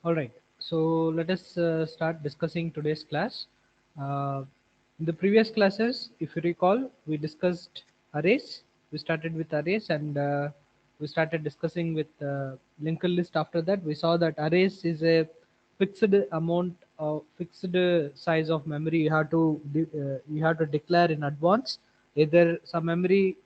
All right. So let us start discussing today's class. Uh, in the previous classes, if you recall, we discussed arrays. We started with arrays and we started discussing with linked list. After that, we saw that arrays is a fixed amount of fixed size of memory you have to declare in advance. Either some memory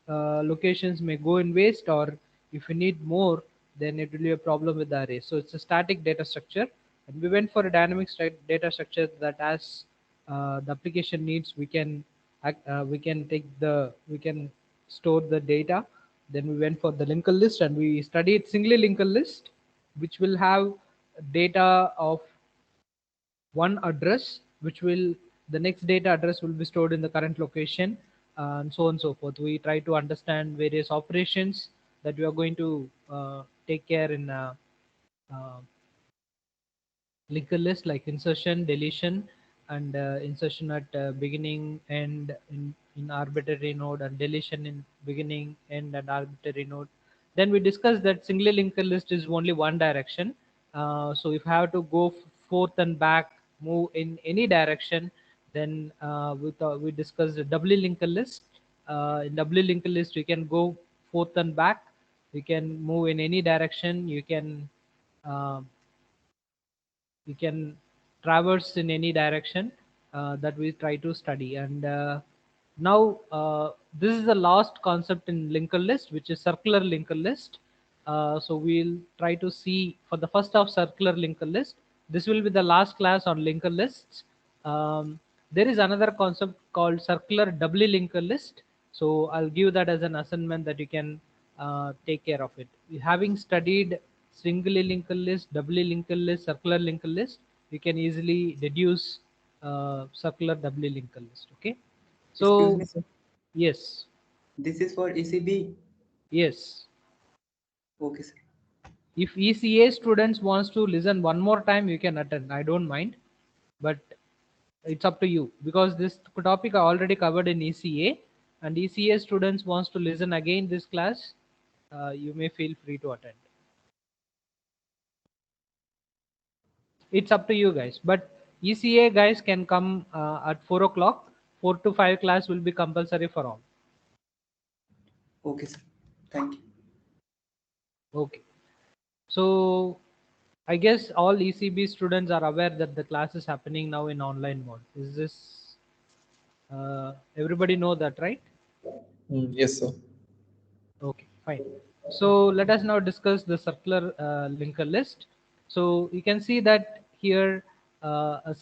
locations may go in waste, or if you need more, then it will be a problem with the array. So it's a static data structure, and we went for a dynamic data structure that as the application needs, we can store the data. Then we went for the linked list and we studied singly linked list, which will have data of one address, which will the next data address will be stored in the current location, and so on and so forth. We try to understand various operations that we are going to take care in uh, linked list, like insertion, deletion, and insertion at beginning, end in arbitrary node, and deletion in beginning, end, and arbitrary node. Then we discussed that singly linked list is only one direction. So if I have to go forth and back, move in any direction, then we discussed the doubly linked list. In doubly linked list, you can go forth and back. You can move in any direction. Uh, you can traverse in any direction that we try to study. And now this is the last concept in linked list, which is circular linked list. So we'll try to see for the first of circular linked list. This will be the last class on linked lists. There is another concept called circular doubly linked list. So I'll give that as an assignment that you can take care of it. Having studied singly linked list, doubly linked list, circular linked list, you can easily deduce circular doubly linked list. Okay. Excuse So me, sir. yes, This is for ECB. yes. Okay, sir. If ECA students wants to listen one more time, you can attend. I don't mind, but it's up to you, because this topic I already covered in ECA, and ECA students wants to listen again this class. You may feel free to attend. It's up to you guys, but ECA guys can come at 4 o'clock. 4 to 5 class will be compulsory for all. Okay, sir. Thank you. Okay. So I guess all ECB students are aware that the class is happening now in online mode. Is this everybody know that, right? Yes, sir. Okay, fine. So let us now discuss the circular linker list. So you can see that here a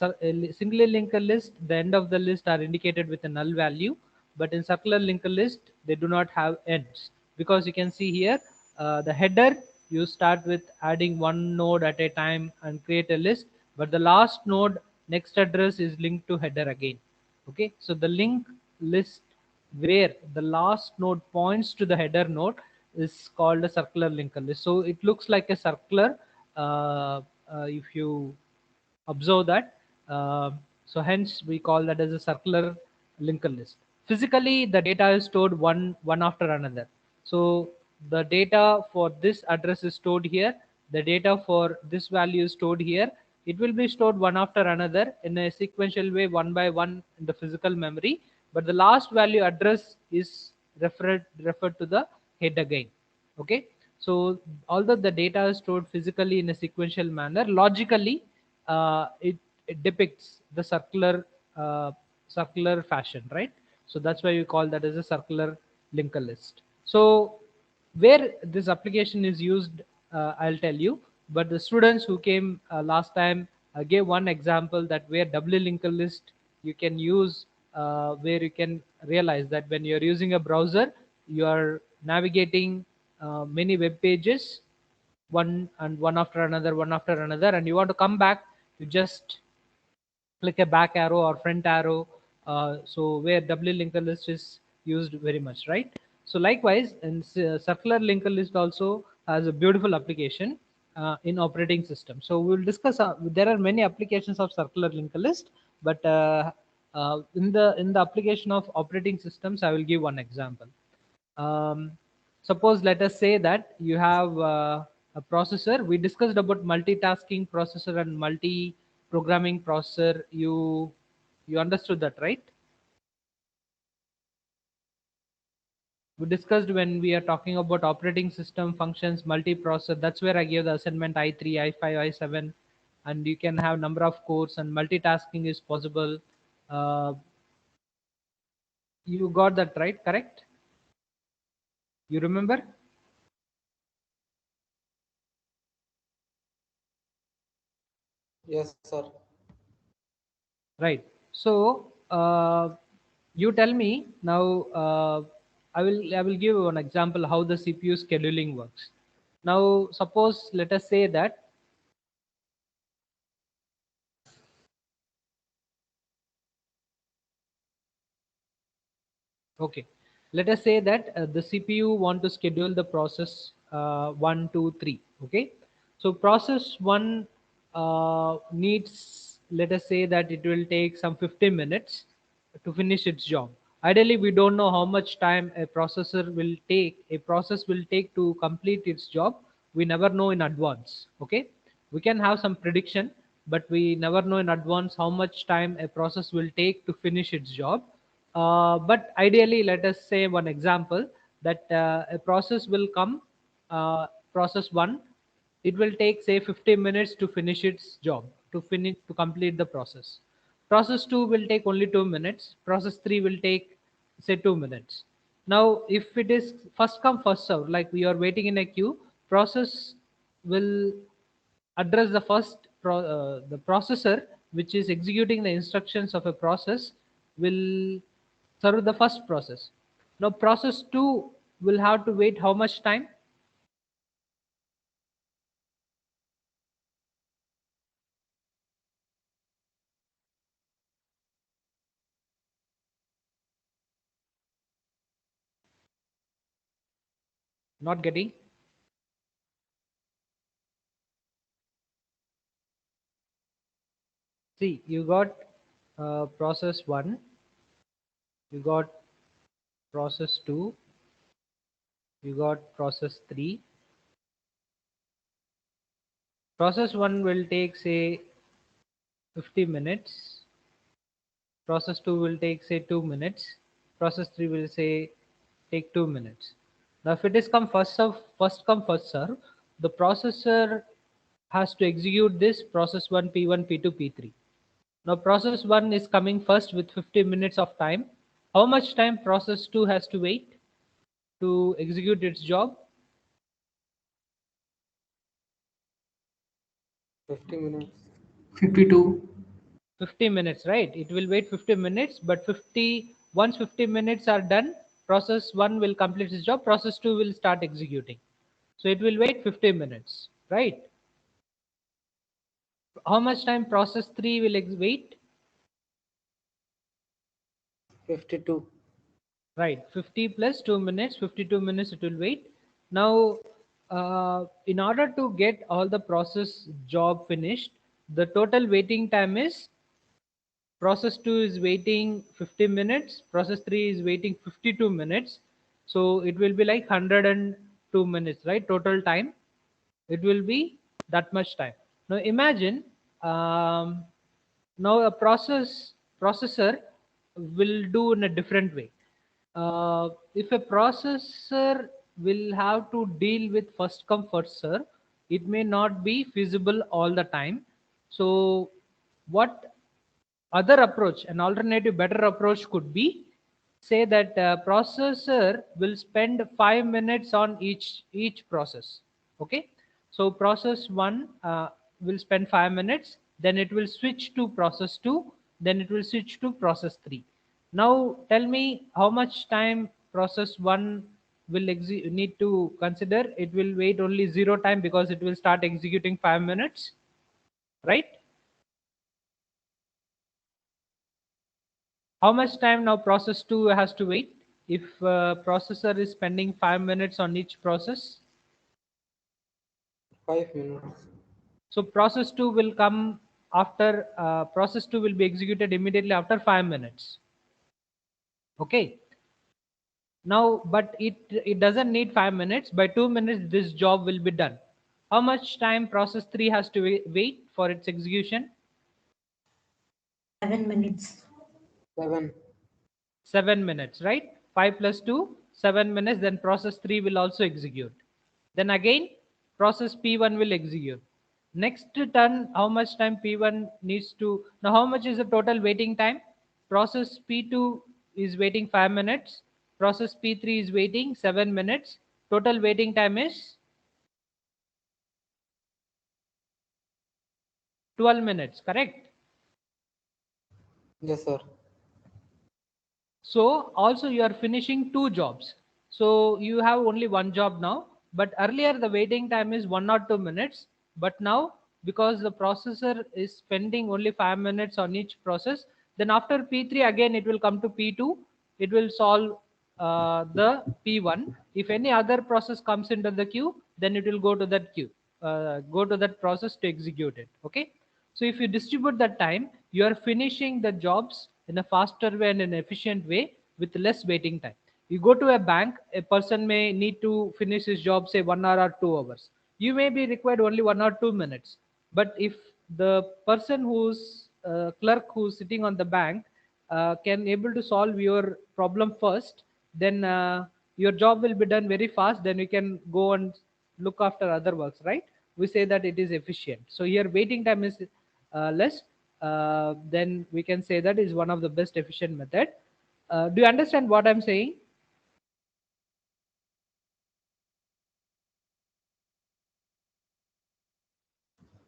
singular linker list, the end of the list are indicated with a null value, but in circular linker list, they do not have ends, because you can see here the header, you start with adding one node at a time and create a list, but the last node next address is linked to header again. Okay, so the link list where the last node points to the header node is called a circular linked list. So it looks like a circular if you observe that. So hence we call that as a circular linked list. Physically, the data is stored one after another. So the data for this address is stored here. The data for this value is stored here. It will be stored one after another in a sequential way, one by one in the physical memory. But the last value address is referred to the head again. Okay. So although the data is stored physically in a sequential manner, logically it depicts the circular fashion, right? So that's why we call that as a circular linked list. So where this application is used, I'll tell you, but the students who came last time gave one example that where doubly linked list you can use, where you can realize that when you're using a browser, you are navigating many web pages, one after another, one after another, and you want to come back, you just click a back arrow or front arrow. So where doubly linked list is used very much, right? So likewise, and circular linked list also has a beautiful application in operating system. So we'll discuss. There are many applications of circular linked list, but in the application of operating systems, I will give one example. um, Suppose let us say that you have a processor. We discussed about multitasking processor and multi-programming processor. You understood that, right? We discussed when we are talking about operating system functions, multiprocessor. That's where I gave the assignment i3, i5, i7, and you can have number of cores and multitasking is possible. Uh, you got that right? Correct? You remember? Yes, sir. Right. So you tell me now. I will give you an example how the CPU scheduling works. Now, suppose let us say that. Okay, let us say that the CPU want to schedule the process 1, 2, 3. Okay, so process 1 needs, let us say that it will take some 50 minutes to finish its job. Ideally, we don't know how much time a process will take to complete its job. We never know in advance. Okay, we can have some prediction, but we never know in advance how much time a process will take to finish its job. But ideally, let us say one example that a process will come, process 1, it will take say 50 minutes to finish its job, to complete the process. Process 2 will take only 2 minutes. Process 3 will take say 2 minutes. Now, if it is first come first serve, like we are waiting in a queue, process will address the processor which is executing the instructions of a process will serve the first process. Now process 2 will have to wait how much time? Not getting. See, you got process 1, you got process 2, you got process 3. Process 1 will take say 50 minutes. Process 2 will take say 2 minutes. Process 3 will say take 2 minutes. Now if it is come first serve, first come first serve, the processor has to execute this process 1, P1, P2, P3. Now process 1 is coming first with 50 minutes of time. How much time process 2 has to wait to execute its job? 50 minutes. 52. 50 minutes, right? It will wait 50 minutes, but once 50 minutes are done, process 1 will complete its job, process 2 will start executing. So it will wait 50 minutes, right? How much time process 3 will wait? 52. Right, 50 plus 2 minutes, 52 minutes it will wait. Now, in order to get all the process job finished, the total waiting time is process 2 is waiting 50 minutes, process 3 is waiting 52 minutes. So it will be like 102 minutes, right? Total time. It will be that much time. Now imagine now a processor will do in a different way. If a processor will have to deal with first come first serve, it may not be feasible all the time. So what other approach, an alternative better approach could be, say that processor will spend 5 minutes on each process. Okay, so process 1 will spend 5 minutes, then it will switch to process 2, then it will switch to process 3. Now tell me how much time process 1 will need to consider. It will wait only 0 time because it will start executing 5 minutes, right? How much time now process 2 has to wait if processor is spending 5 minutes on each process? 5 minutes. So process 2 will come after, process 2 will be executed immediately after 5 minutes. Okay, now but it doesn't need 5 minutes. By 2 minutes this job will be done. How much time process 3 has to wait for its execution? 7 minutes. 7. 7 minutes, right? 5 plus 2, 7 minutes. Then process 3 will also execute. Then again, process P1 will execute. Next turn, how much time P1 needs to. Now, how much is the total waiting time? Process P2 is waiting 5 minutes. Process P3 is waiting 7 minutes. Total waiting time is 12 minutes, correct? Yes, sir. So also you are finishing two jobs. So you have only one job now, but earlier the waiting time is 1 or 2 minutes. But now because the processor is spending only 5 minutes on each process, then after P3 again it will come to P2. It will solve the P1. If any other process comes into the queue, then it will go to that queue, go to that process to execute it. Okay. So if you distribute that time, you are finishing the jobs in a faster way and an efficient way with less waiting time. You go to a bank, a person may need to finish his job, say 1 hour or 2 hours. You may be required only 1 or 2 minutes. But if the person who's clerk who's sitting on the bank can able to solve your problem first, then your job will be done very fast. Then you can go and look after other works, right? We say that it is efficient. So here waiting time is less. Then we can say that is one of the best efficient method. Do you understand what I'm saying?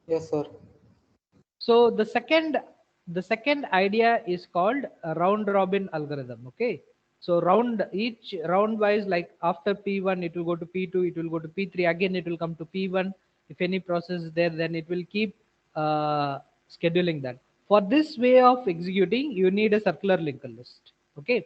Yes, sir. So the second idea is called a round robin algorithm. Okay. So each round wise, like after P1 it will go to P2, it will go to P3, again it will come to P1. If any process is there, then it will keep scheduling that. For this way of executing, you need a circular linked list. Okay,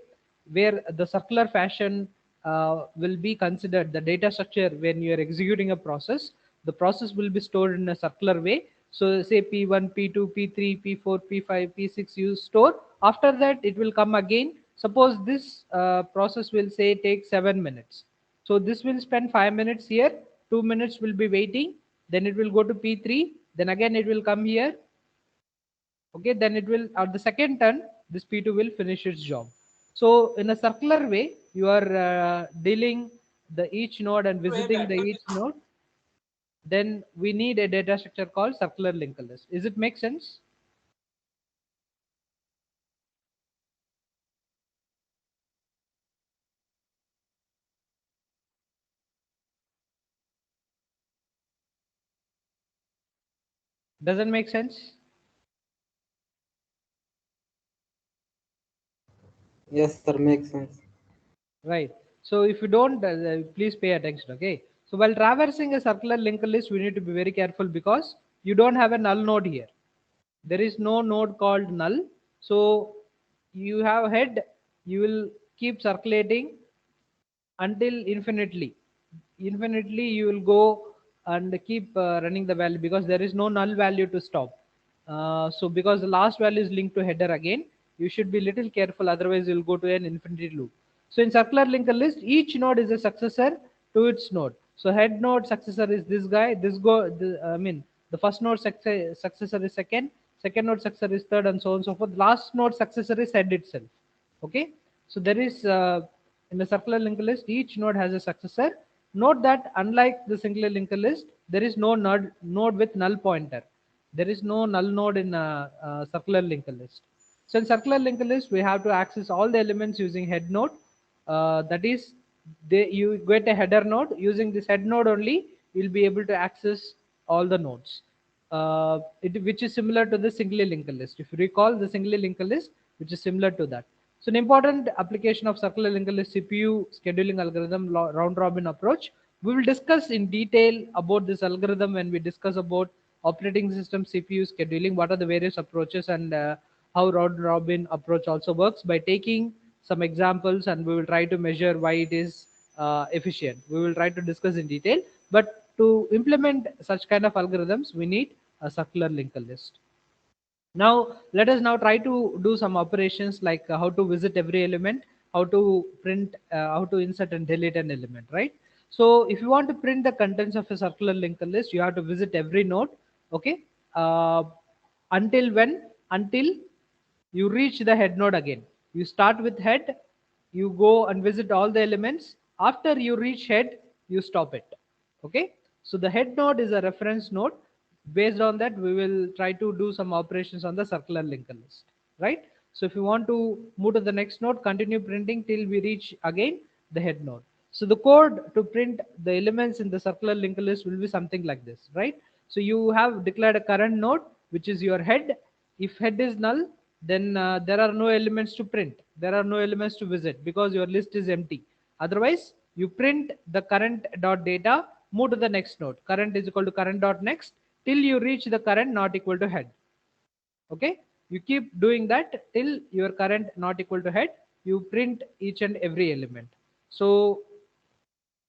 where the circular fashion will be considered the data structure. When you are executing a process, the process will be stored in a circular way. So say P1, P2, P3, P4, P5, P6 you store. After that it will come again. Suppose this process will say take 7 minutes. So this will spend 5 minutes here, 2 minutes will be waiting, then it will go to P3, then again it will come here. Okay, then it will at the second turn this P2 will finish its job. So in a circular way you are dealing the each node and visiting the each node. Then we need a data structure called circular linked list. Is it make sense? Doesn't make sense? Yes, sir. Makes sense. Right. So if you don't, please pay attention. Okay. So while traversing a circular linked list, we need to be very careful because you don't have a null node here. There is no node called null. So you have head, you will keep circulating until infinitely you will go and keep running the value because there is no null value to stop. So because the last value is linked to header again, you should be little careful, otherwise you will go to an infinity loop. So in circular linked list, each node is a successor to its node. So head node successor is this guy, I mean the first node successor is second node successor is third, and so on and so forth. Last node successor is head itself. Okay. So there is in the circular linked list, each node has a successor. Note that unlike the singular linked list, there is no node with null pointer. There is no null node in a circular linked list. So in circular linked list, we have to access all the elements using head node. That is, you get a header node. Using this head node only, you'll be able to access all the nodes, which is similar to the singly linked list. If you recall the singly linked list, which is similar to that. So an important application of circular linked list CPU scheduling algorithm round robin approach. We will discuss in detail about this algorithm when we discuss about operating system CPU scheduling, what are the various approaches, and how round robin approach also works by taking some examples, and we will try to measure why it is efficient. We will try to discuss in detail, but to implement such kind of algorithms, we need a circular linked list. Now let us now try to do some operations like how to visit every element, how to print, how to insert and delete an element, right? So if you want to print the contents of a circular linked list, you have to visit every node. Okay. Until when? Until you reach the head node again. You start with head, you go and visit all the elements. After you reach head, you stop it. Okay. So the head node is a reference node. Based on that, we will try to do some operations on the circular linked list, right? So if you want to move to the next node, continue printing till we reach again the head node. So the code to print the elements in the circular linked list will be something like this, right? So you have declared a current node, which is your head. If head is null, then there are no elements to print. There are no elements to visit because your list is empty. Otherwise, you print the current dot data, move to the next node. Current is equal to current dot next till you reach the current not equal to head. Okay, you keep doing that till your current not equal to head. You print each and every element. So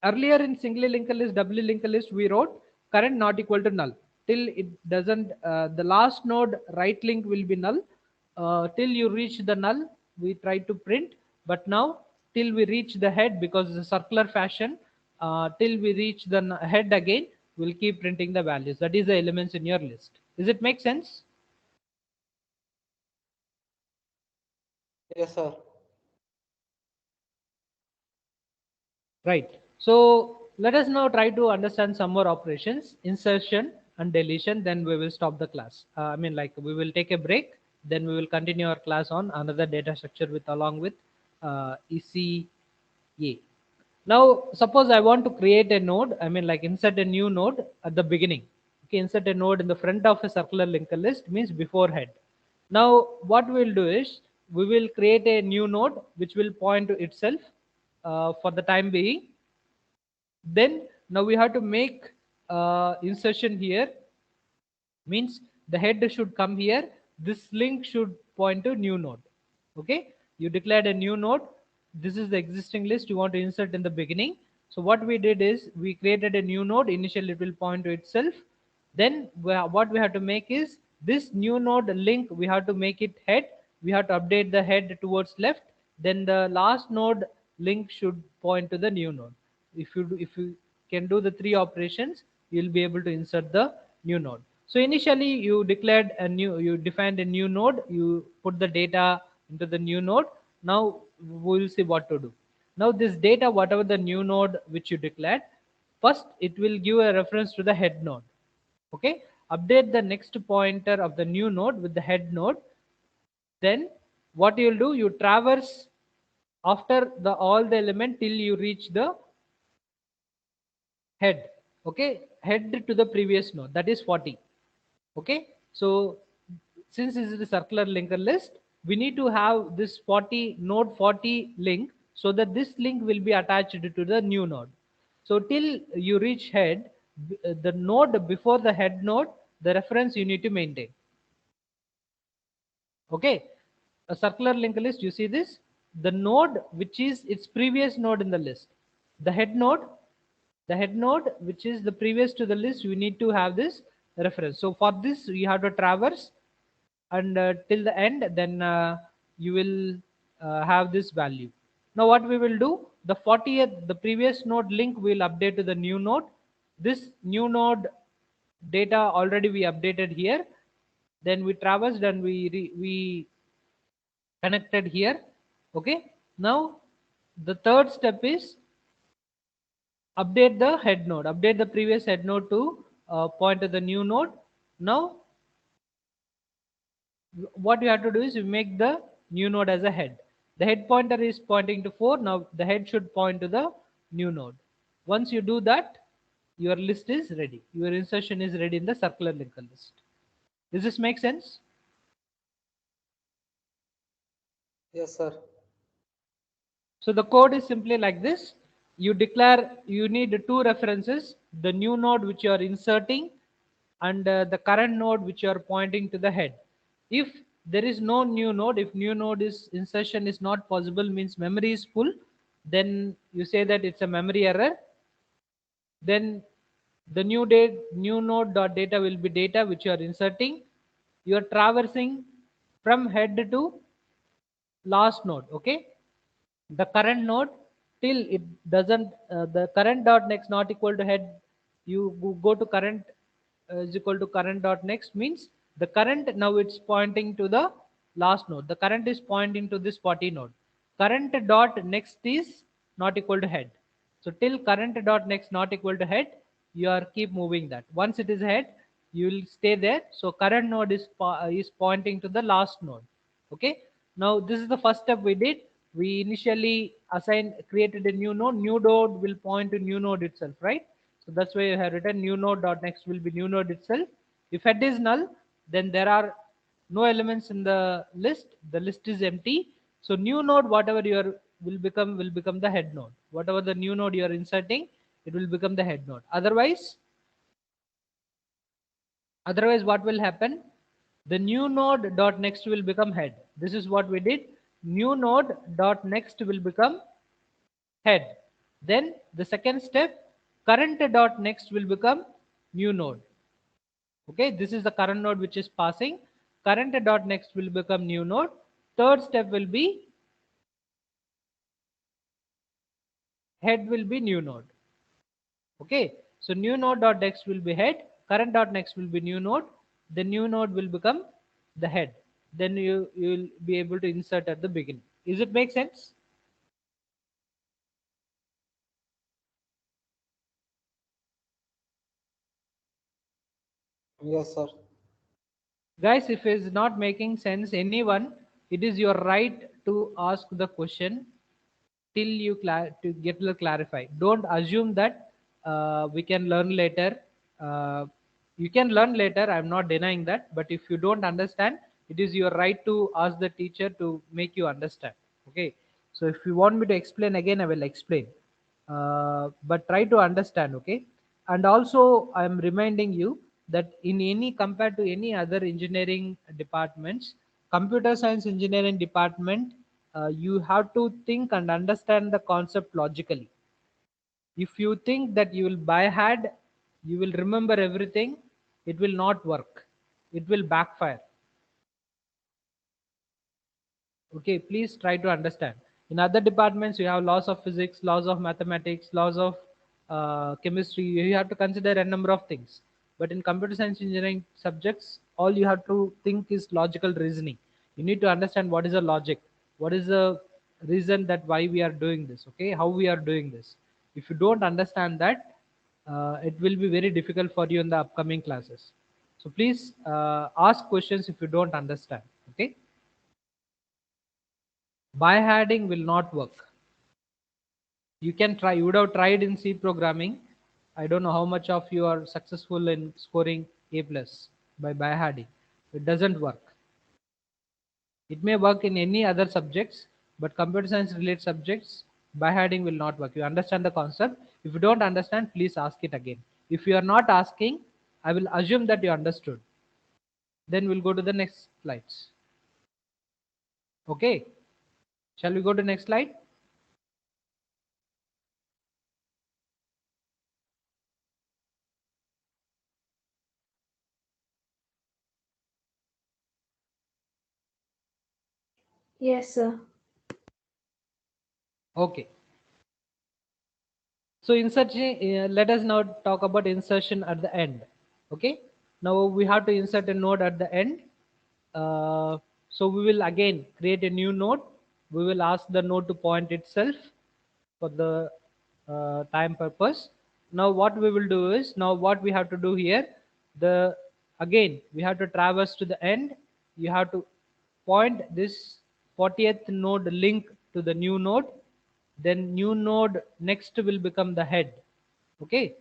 earlier in single linked list, doubly linked list, we wrote current not equal to null till it doesn't. The last node right link will be null till you reach the null. We try to print, but now till we reach the head, because it's a circular fashion, till we reach the head again, we'll keep printing the values. That is the elements in your list. Does it make sense? Yes, sir. Right. So let us now try to understand some more operations, insertion and deletion. Then we will stop the class. I mean, like we will take a break. Then we will continue our class on another data structure with along with ECA. Now, suppose I want to create a node. I mean, like insert a new node at the beginning. Okay, insert a node in the front of a circular linked list means before head. Now, what we'll do is we will create a new node which will point to itself for the time being. Then now we have to make insertion here, means the head should come here. This link should point to new node. Okay, you declared a new node. This is the existing list you want to insert in the beginning. So what we did is we created a new node. Initially it will point to itself. Then what we have to make is this new node link, we have to make it head. We have to update the head towards left. Then the last node link should point to the new node. If you can do the three operations, you'll be able to insert the new node. So initially you defined a new node, you put the data into the new node. Now we'll see what to do. Now this data, whatever the new node which you declared, first it will give a reference to the head node. Okay, update the next pointer of the new node with the head node. Then what you'll do, you traverse after the all the element till you reach the head. Okay, head to the previous node, that is 40. Okay, so since this is a circular linked list, we need to have this 40 node 40 link, so that this link will be attached to the new node. So till you reach head, the node before the head node, the reference you need to maintain. Okay, a circular linked list, you see this, the node which is its previous node in the list, the head node, which is the previous to the list, you need to have this reference. So for this you have to traverse and till the end, then you will have this value. Now what we will do, the 40th, the previous node link will update to the new node. This new node data already we updated here. Then we traversed and we connected here. Okay, now the third step is update the head node, update the previous head node to point to the new node. Now what you have to do is you make the new node as a head. The head pointer is pointing to 4. Now the head should point to the new node. Once you do that, your list is ready, your insertion is ready in the circular linked list. Does this make sense? Yes, sir. So the code is simply like this. You declare, you need two references, the new node which you are inserting and the current node which you are pointing to the head. If there is no new node, if new node is insertion is not possible, means memory is full, then you say that it's a memory error. Then the new node dot data will be data which you are inserting. You are traversing from head to last node. Okay, the current node till it doesn't the current dot next not equal to head, you go to current is equal to current dot next means the current now it's pointing to the last node. The current is pointing to this 40 node. Current dot next is not equal to head. So till current dot next not equal to head, you are keep moving that. Once it is head, you will stay there. So current node is pointing to the last node. Okay. Now this is the first step we did. We initially created a new node. New node will point to new node itself, right? So that's why you have written new node dot next will be new node itself. If head is null, then there are no elements in the list. The list is empty. So new node, whatever you are will become the head node. Whatever the new node you are inserting, it will become the head node. Otherwise what will happen? The new node dot next will become head. This is what we did. New node dot next will become head. Then the second step, current dot next will become new node. Okay, this is the current node which is passing. Current dot next will become new node. Third step will be head will be new node. Okay, so new node dot next will be head. Current dot next will be new node. The new node will become the head. Then you will be able to insert at the beginning. Is it make sense? Yes, sir. Guys, if it is not making sense, anyone, it is your right to ask the question till you to get to clarify. Don't assume that we can learn later. You can learn later. I'm not denying that. But if you don't understand, it is your right to ask the teacher to make you understand. Okay. So if you want me to explain again, I will explain. But try to understand. Okay. And also, I'm reminding you that in any compared to any other engineering departments, computer science engineering department, you have to think and understand the concept logically. If you think that you will by hand, you will remember everything, it will not work. It will backfire. Okay, please try to understand. In other departments, you have laws of physics, laws of mathematics, laws of chemistry. You have to consider a number of things. But in computer science engineering subjects, all you have to think is logical reasoning. You need to understand what is the logic, what is the reason that why we are doing this, okay, how we are doing this. If you don't understand that, it will be very difficult for you in the upcoming classes. So please ask questions if you don't understand, okay. By handing will not work. You can try. You would have tried in C programming. I don't know how much of you are successful in scoring A plus by handing. It doesn't work. It may work in any other subjects, but computer science related subjects by handing will not work. You understand the concept. If you don't understand, please ask it again. If you are not asking, I will assume that you understood. Then we'll go to the next slides. Okay. Shall we go to next slide? Yes, sir. Okay. So insertion, let us now talk about insertion at the end. Okay. Now we have to insert a node at the end. So we will again create a new node. We will ask the node to point itself for the time purpose. Now what we will do is, now what we have to do here, again we have to traverse to the end. You have to point this 40th node link to the new node, then new node next will become the head. Okay,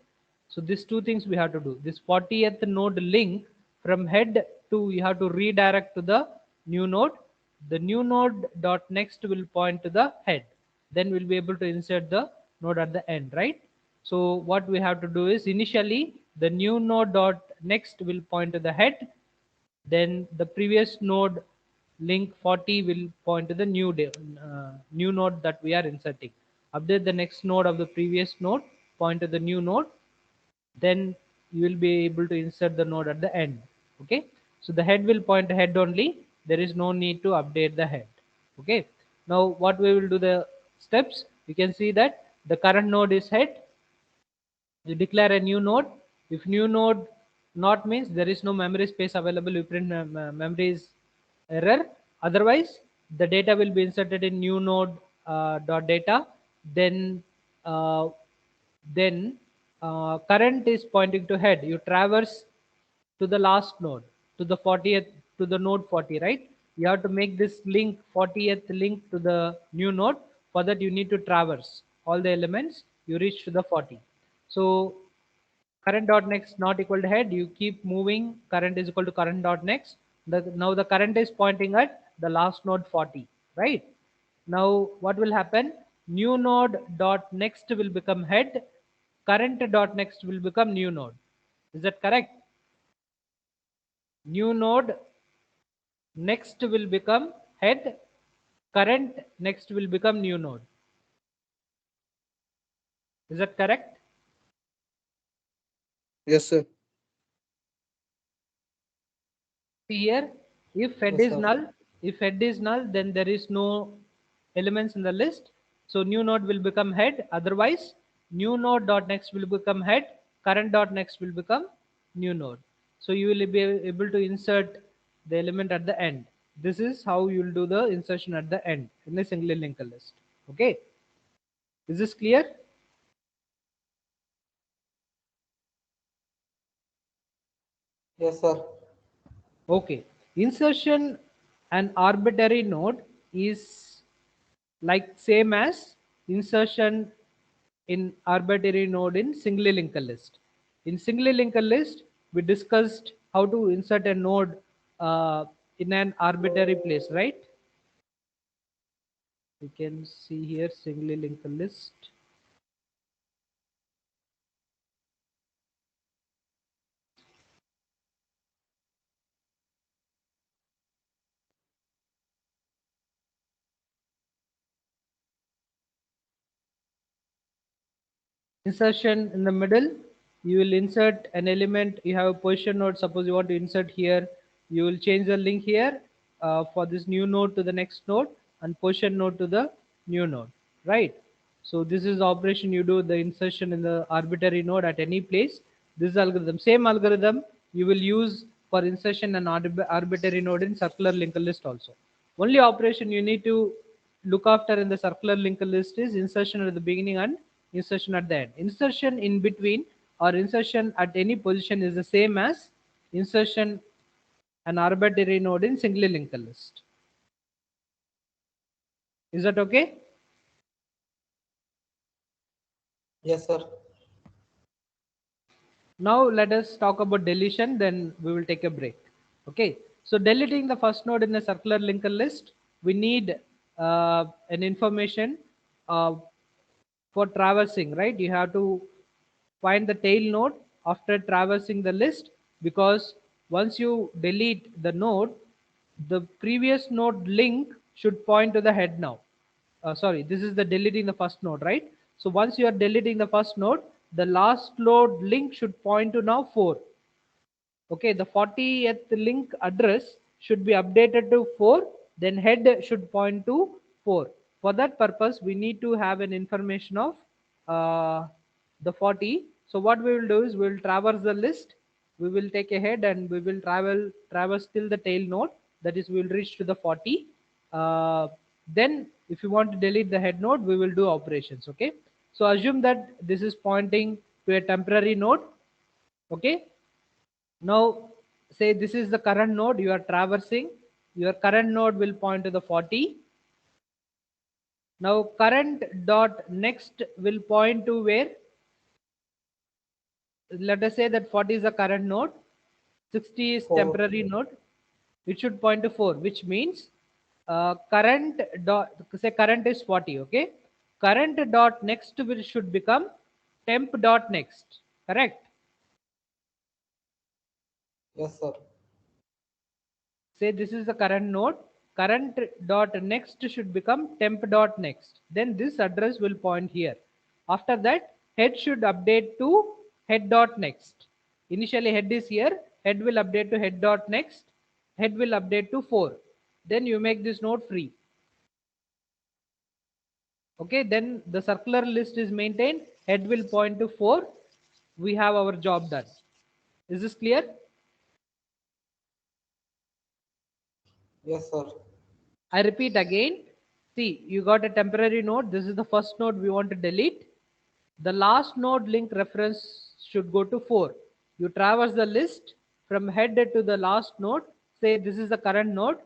so these two things we have to do. This 40th node link from head to, you have to redirect to the new node. The new node dot next will point to the head. Then we'll be able to insert the node at the end, right? So what we have to do is, initially the new node dot next will point to the head. Then the previous node link 40 will point to the new node that we are inserting. Update the next node of the previous node, point to the new node, then you will be able to insert the node at the end. Okay, so the head will point to head only. There is no need to update the head. Okay, now what we will do, the steps, You can see that the current node is head. You declare a new node. If new node not means there is no memory space available, you print memory is error. Otherwise, the data will be inserted in new node dot data. Then uh, current is pointing to head. You traverse to the last node, to the 40th, to the node 40, right? You have to make this link 40th link to the new node. For that, you need to traverse all the elements. You reach to the 40. So current dot next not equal to head. You keep moving. Current is equal to current dot next. Now the current is pointing at the last node 40, right? Now what will happen? New node dot next will become head. Current dot next will become new node. Is that correct? New node next will become head. Current next will become new node. Is that correct? Yes, sir. See here, if head Yes, is sir. null, then there is no elements in the list. So new node will become head. Otherwise, new node dot next will become head. Current dot next will become new node. So you will be able to insert the element at the end. This is how you will do the insertion at the end in a single linked list. Okay, is this clear? Yes, sir. Okay, insertion an arbitrary node is like same as insertion in arbitrary node in singly linked list. In singly linked list, we discussed how to insert a node in an arbitrary place, right? You can see here singly linked list. Insertion in the middle, you will insert an element. You have a position node. Suppose you want to insert here, you will change the link here for this new node to the next node and position node to the new node, right? So this is the operation you do, the insertion in the arbitrary node at any place. This algorithm, same algorithm you will use for insertion and arbitrary node in circular linked list also. Only operation you need to look after in the circular linked list is insertion at the beginning and insertion at the end. Insertion in between or insertion at any position is the same as insertion an arbitrary node in singly linked list. Is that okay? Yes, sir. Now let us talk about deletion, then we will take a break. Okay, so deleting the first node in a circular linked list, we need an information uh, for traversing, right? You have to find the tail node after traversing the list, because once you delete the node, the previous node link should point to the head now. Sorry, this is the deleting the first node, right? So once you are deleting the first node, the last node link should point to now 4. Okay, the 40th link address should be updated to 4, then head should point to 4. For that purpose, we need to have an information of the 40. So what we will do is we will traverse the list. We will take a head and we will traverse till the tail node. That is, we will reach to the 40. Then if you want to delete the head node, we will do operations. Okay, so assume that this is pointing to a temporary node. Okay, now say this is the current node you are traversing. Your current node will point to the 40. Now current dot next will point to where? Let us say that 40 is the current node, 60 is 4. temporary node. It should point to 4, which means current dot, say current is 40. Okay, current dot next will should become temp dot next. Correct? Yes, sir. Say this is the current node. Current dot next should become temp dot next. Then this address will point here. After that, head should update to head dot next. Initially head is here. Head will update to head dot next. Head will update to 4. Then you make this node free. Okay, then the circular list is maintained. Head will point to 4. We have our job done. Is this clear? Yes, sir. I repeat again. See, you got a temporary node. This is the first node we want to delete. The last node link reference should go to 4. You traverse the list from head to the last node. Say this is the current node.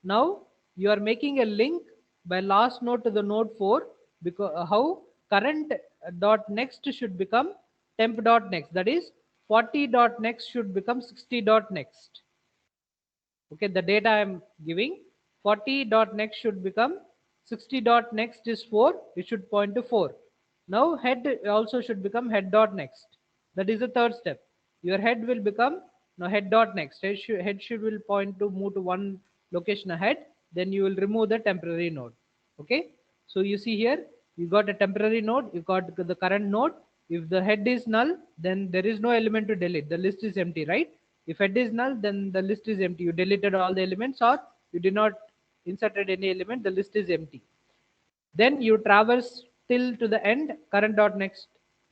Now you are making a link by last node to the node 4, because how current dot next should become temp dot next. That is 40 dot next should become 60 dot next. Okay, the data I'm giving, 40 dot next should become 60 dot next is 4. It should point to 4. Now head also should become head dot next. That is the third step. Your head will become now head dot next. Head should will point to move to one location ahead. Then you will remove the temporary node. Okay, so you see here, you got a temporary node, you got the current node. If the head is null, then there is no element to delete. The list is empty, right? If head is null, then the list is empty. You deleted all the elements, or you did not inserted any element, the list is empty. Then you traverse till to the end, current dot next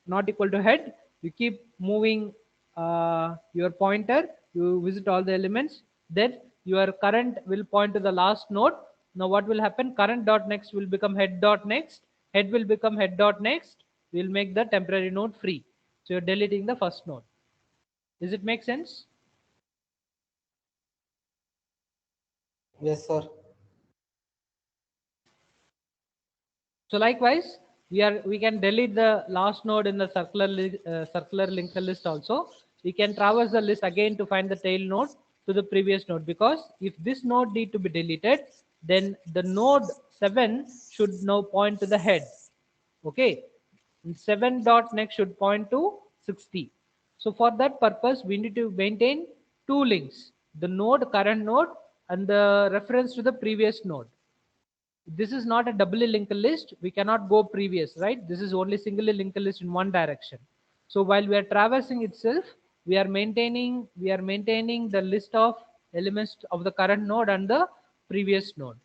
not equal to head. You keep moving your pointer, you visit all the elements. Then your current will point to the last node. Now what will happen? Current dot next will become head dot next. Head will become head dot next. We'll make the temporary node free. So you're deleting the first node. Does it make sense? Yes, sir. So likewise, we can delete the last node in the circular linked list also. We can traverse the list again to find the tail node to the previous node, because if this node need to be deleted, then the node 7 should now point to the head. Okay, 7 dot next should point to 60. So for that purpose, we need to maintain two links: the node current node and the reference to the previous node. This is not a doubly linked list. We cannot go previous, right? This is only singly linked list in one direction. So while we are traversing itself, we are maintaining the list of elements of the current node and the previous node.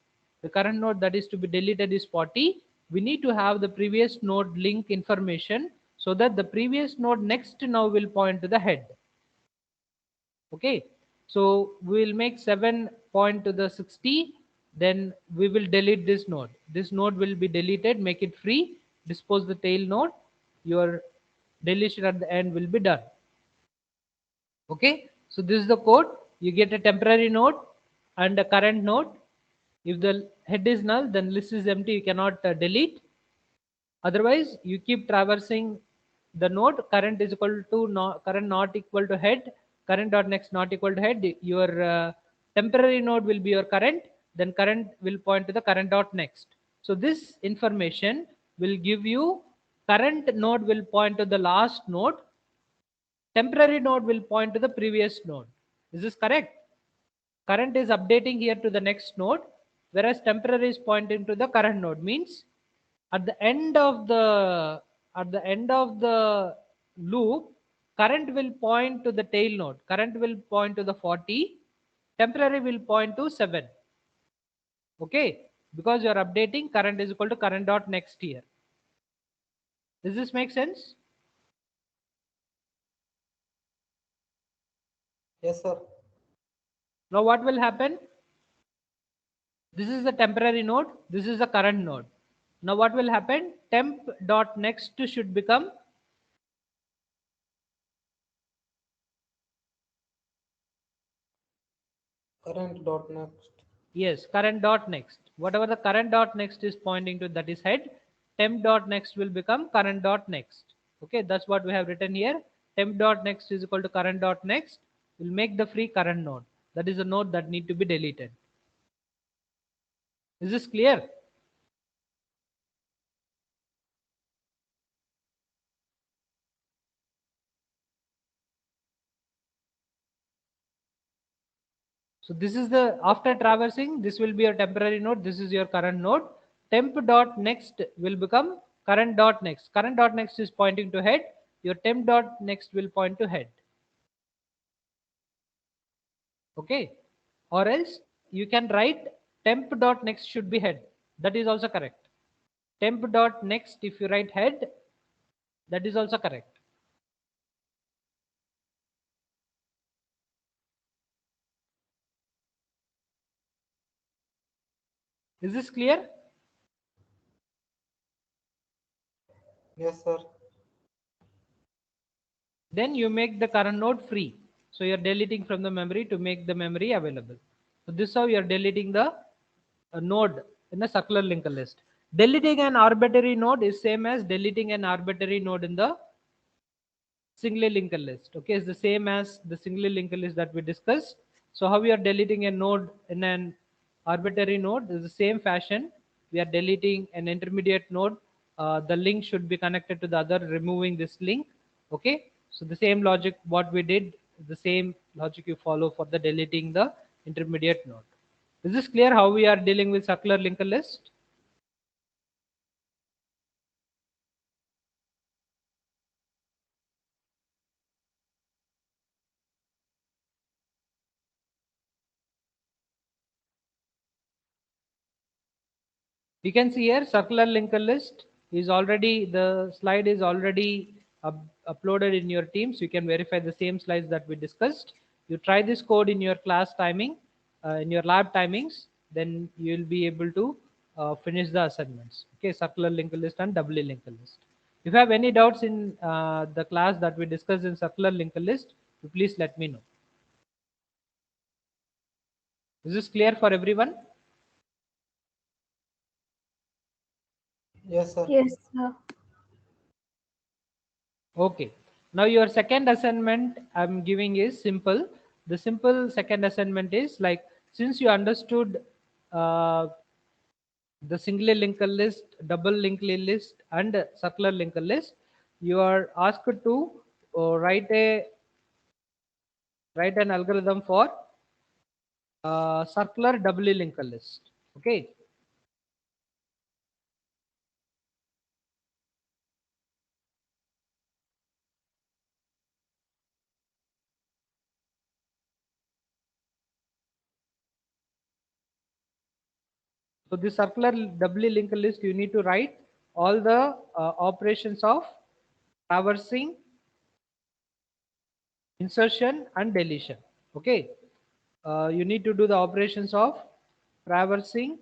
The current node that is to be deleted is 40. We need to have the previous node link information, so that the previous node next now will point to the head. Okay, so we will make 7 point to the 60. Then we will delete this node. This node will be deleted, make it free, dispose the tail node. Your deletion at the end will be done. Okay, so this is the code. You get a temporary node and a current node. If the head is null, then list is empty, you cannot delete. Otherwise, you keep traversing the node. Current is equal to current not equal to head. Current dot next not equal to head. Your temporary node will be your current. Then current will point to the current dot next. So this information will give you current node will point to the last node. Temporary node will point to the previous node. Is this correct? Current is updating here to the next node, whereas temporary is pointing to the current node. Means at the end of the loop, current will point to the tail node. Current will point to the 40. Temporary will point to 7. Okay, because you are updating, current is equal to current dot next here. Does this make sense? Yes, sir. Now what will happen? This is the temporary node. This is the current node. Now what will happen? Temp dot next should become Current dot next. yes, current dot next. Whatever the current dot next is pointing to, that is head. Temp dot next will become current dot next. Okay, that's what we have written here. Temp dot next is equal to current dot next. We'll make the free current node. That is a node that need to be deleted. Is this clear? So this is the, after traversing, this will be your temporary node. This is your current node. Temp dot next will become current dot next. Current dot next is pointing to head. Your temp dot next will point to head. Okay, or else you can write temp dot next should be head. That is also correct. temp dot next, if you write head, that is also correct. Is this clear? Yes, sir. Then you make the current node free. So you're deleting from the memory to make the memory available. So this is how you're deleting the node in a circular linked list. Deleting an arbitrary node is same as deleting an arbitrary node in the singly linked list. Okay, it's the same as the singly linked list that we discussed. So how we are deleting a node in an arbitrary node is the same fashion. We are deleting an intermediate node. The link should be connected to the other, removing this link. Okay, so the same logic what we did, the same logic you follow for the deleting the intermediate node. Is this clear how we are dealing with circular linked list? You can see here circular linked list is already, the slide is already uploaded in your Teams. You can verify the same slides that we discussed. You try this code in your class timing, in your lab timings, then you will be able to finish the assignments. Okay, circular linked list and doubly linked list. If you have any doubts in the class that we discussed in circular linked list, please let me know. Is this clear for everyone? Yes, sir. Yes, sir. Okay. Now your second assignment I'm giving is simple. The simple second assignment is like, since you understood uh, the singly linked list, double linked list, and circular linked list, you are asked to write an algorithm for circular doubly linked list. Okay. So this circular doubly linked list, you need to write all the operations of traversing, insertion and deletion. Okay, you need to do the operations of traversing,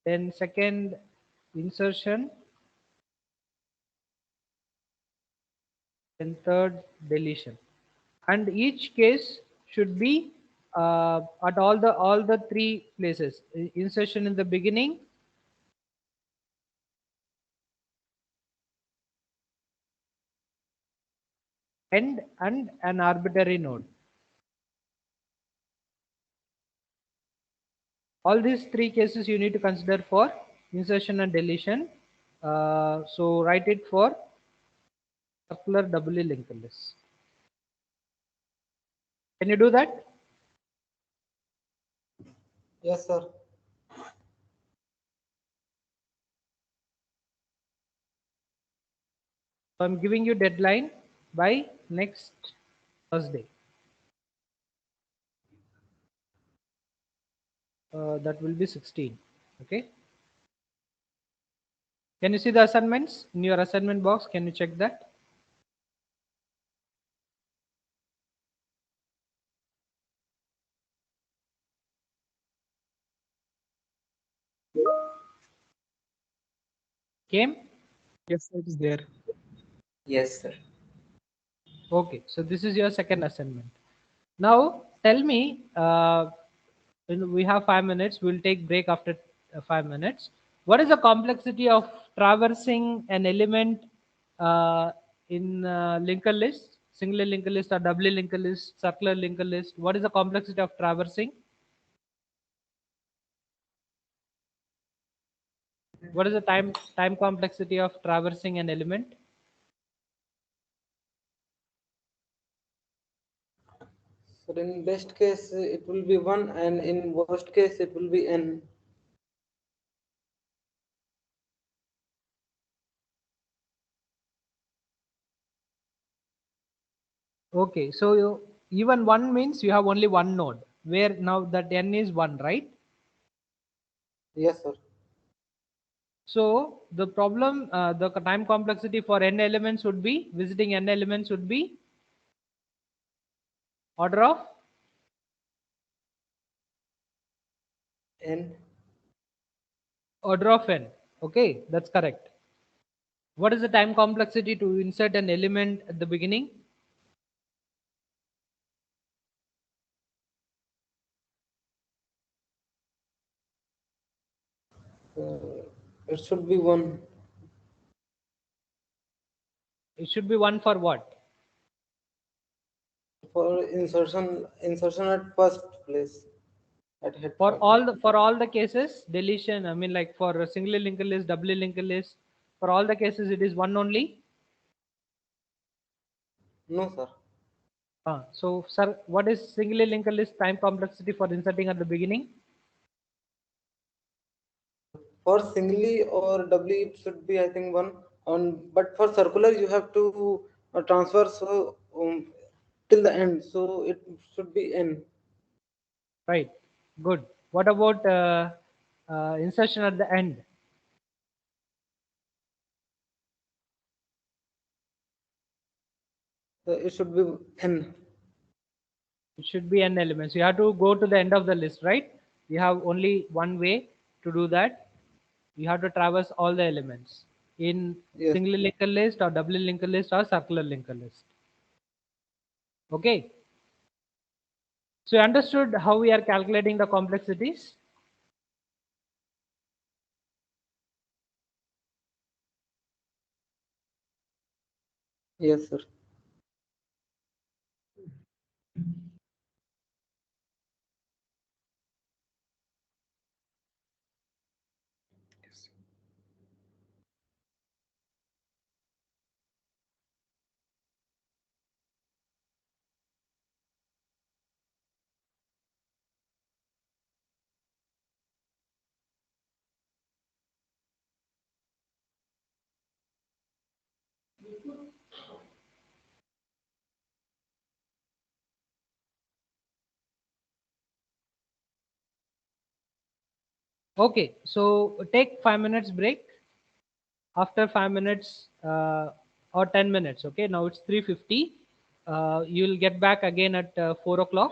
then second insertion, then third deletion, and each case should be at all the three places: insertion in the beginning, end, and an arbitrary node. All these three cases you need to consider for insertion and deletion. So write it for circular doubly linked list. Can you do that? Yes, sir. So I'm giving you deadline by next Thursday. That will be 16. Okay. Can you see the assignments in your assignment box? Can you check that? Came? Yes, it is there. Yes, sir. Okay. So this is your second assignment. Now tell me, we have 5 minutes. We'll take break after 5 minutes. What is the complexity of traversing an element in linked list, single linked list or doubly linked list, circular linked list? What is the complexity of traversing? What is the time complexity of traversing an element? So in best case, it will be 1, and in worst case, it will be n. Okay, so even one means you have only one node. where now that n is 1, right? Yes, sir. So the problem, the time complexity for n elements would be, visiting n elements would be order of N. n. Okay, that's correct. What is the time complexity to insert an element at the beginning? It should be 1 It should be 1 for what? for insertion at first place at head For part. all the cases, deletion. I mean, like for a singly linked list, doubly linked list. For all the cases, it is 1 only. No, sir. So, sir, what is singly linked list time complexity for inserting at the beginning? For singly or doubly, it should be I think 1. But for circular, you have to transfer till the end, so it should be n. Right. Good. What about insertion at the end? It should be n. It should be n elements. You have to go to the end of the list, right? You have only one way to do that. You have to traverse all the elements in Yes. singly linked list or doubly linked list or circular linked list. Okay. So you understood how we are calculating the complexities? Yes, sir. Yes. Okay. So take 5 minutes break. After 5 minutes or 10 minutes, okay, now it's 3:50. You'll get back again at 4 o'clock.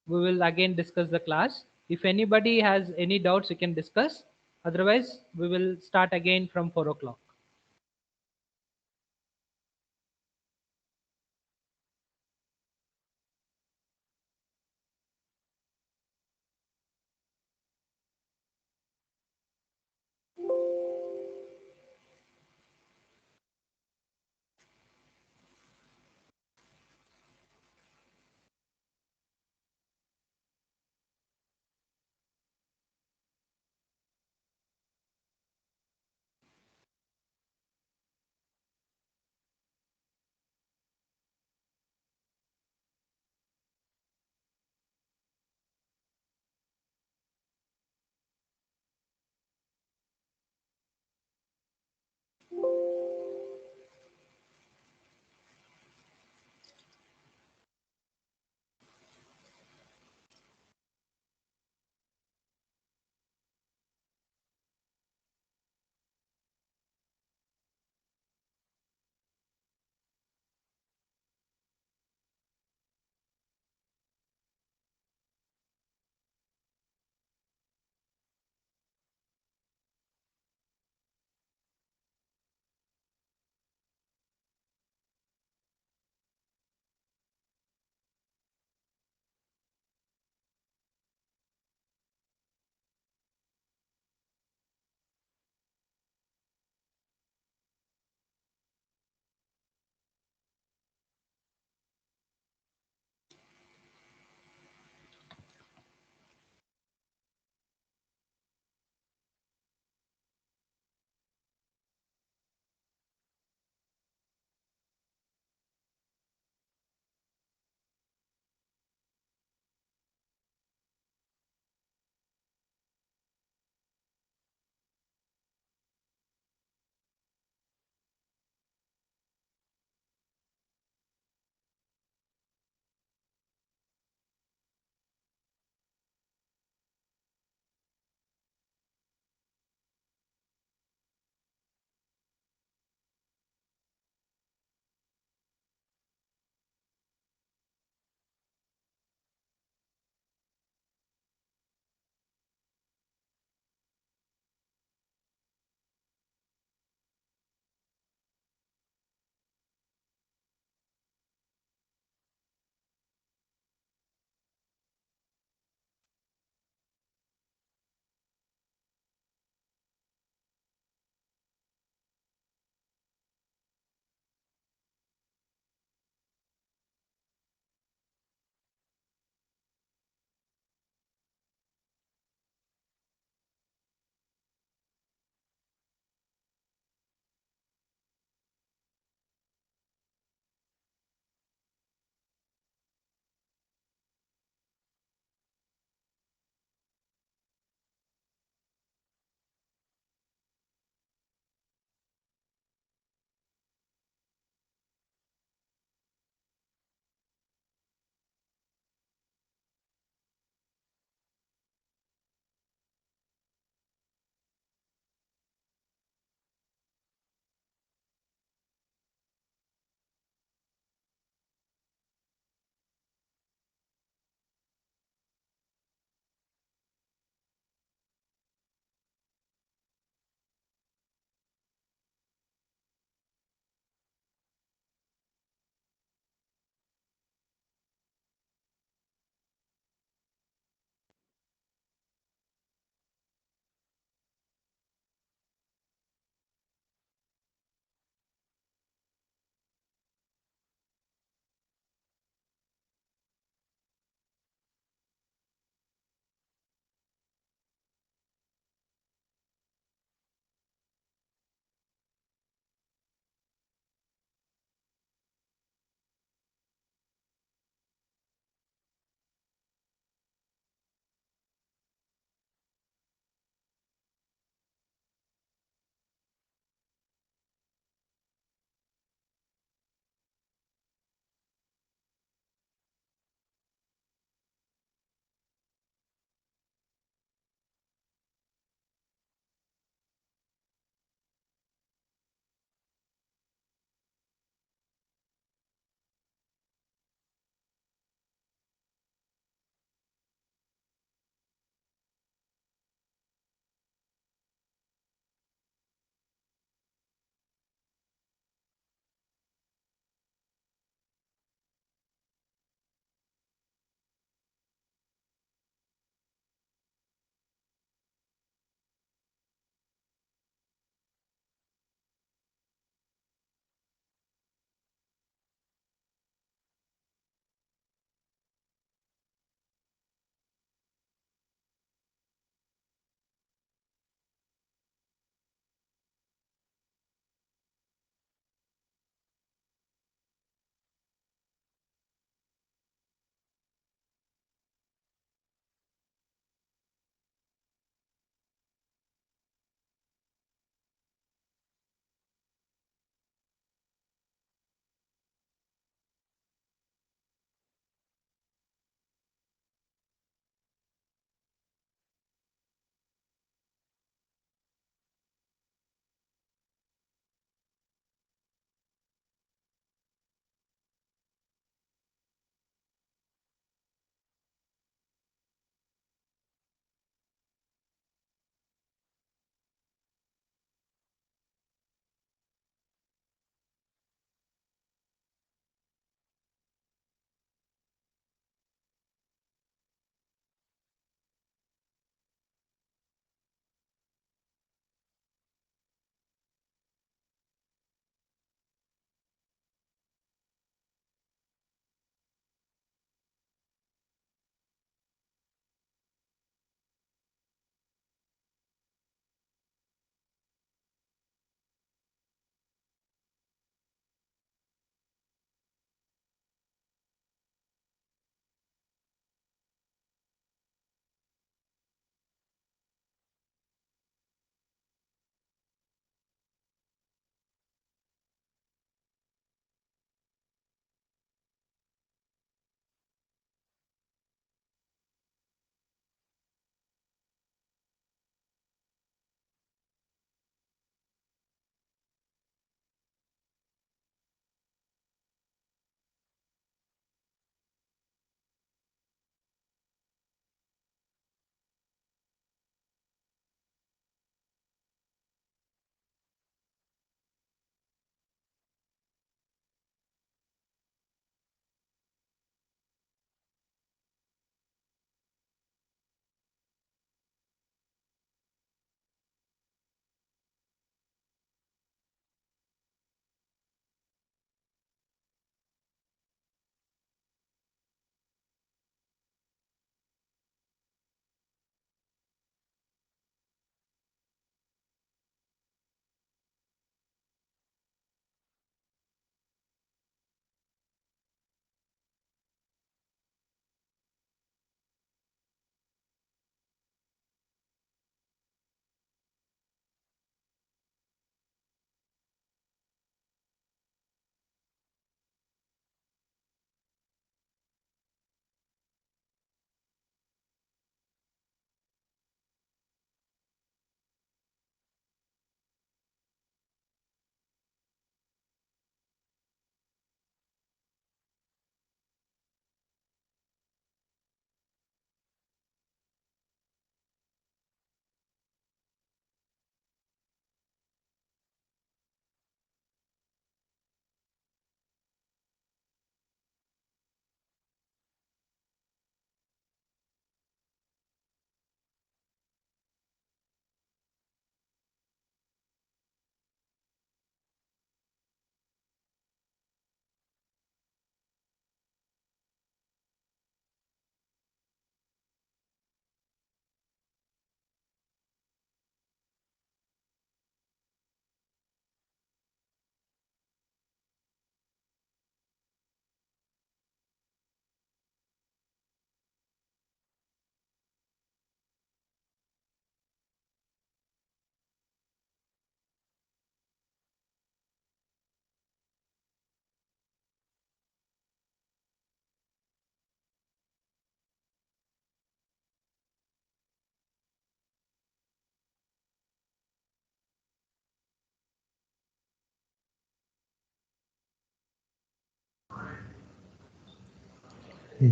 We will again discuss the class. If anybody has any doubts, you can discuss. Otherwise, we will start again from 4 o'clock.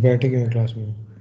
बैठे क्यों हैं class में?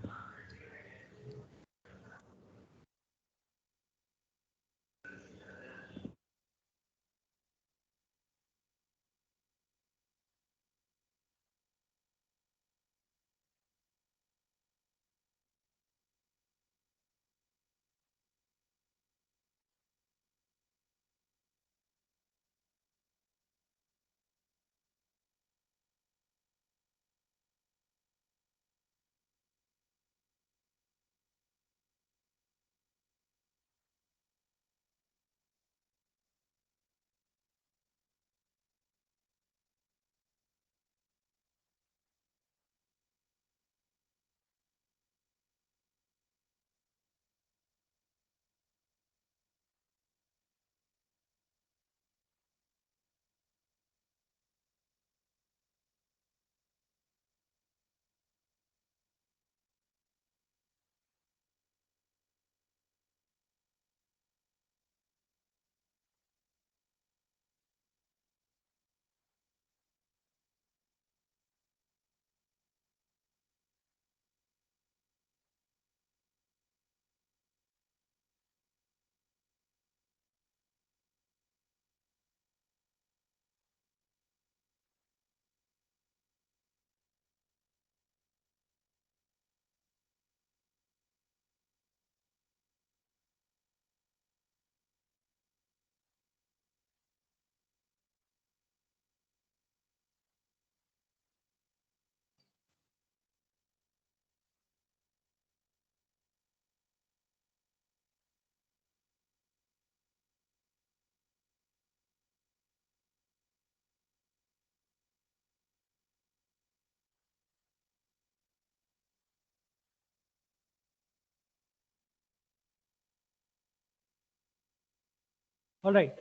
All right,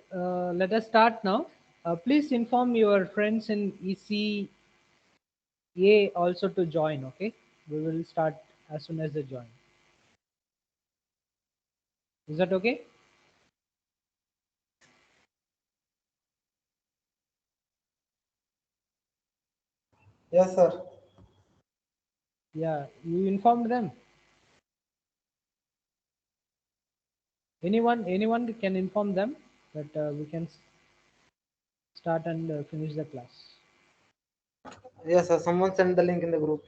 let us start now. Please inform your friends in ECA also to join, okay? We will start as soon as they join. Is that okay? Yes, sir. Yeah, you informed them. Anyone can inform them that we can start and finish the class. Yes, sir. Someone sent the link in the group.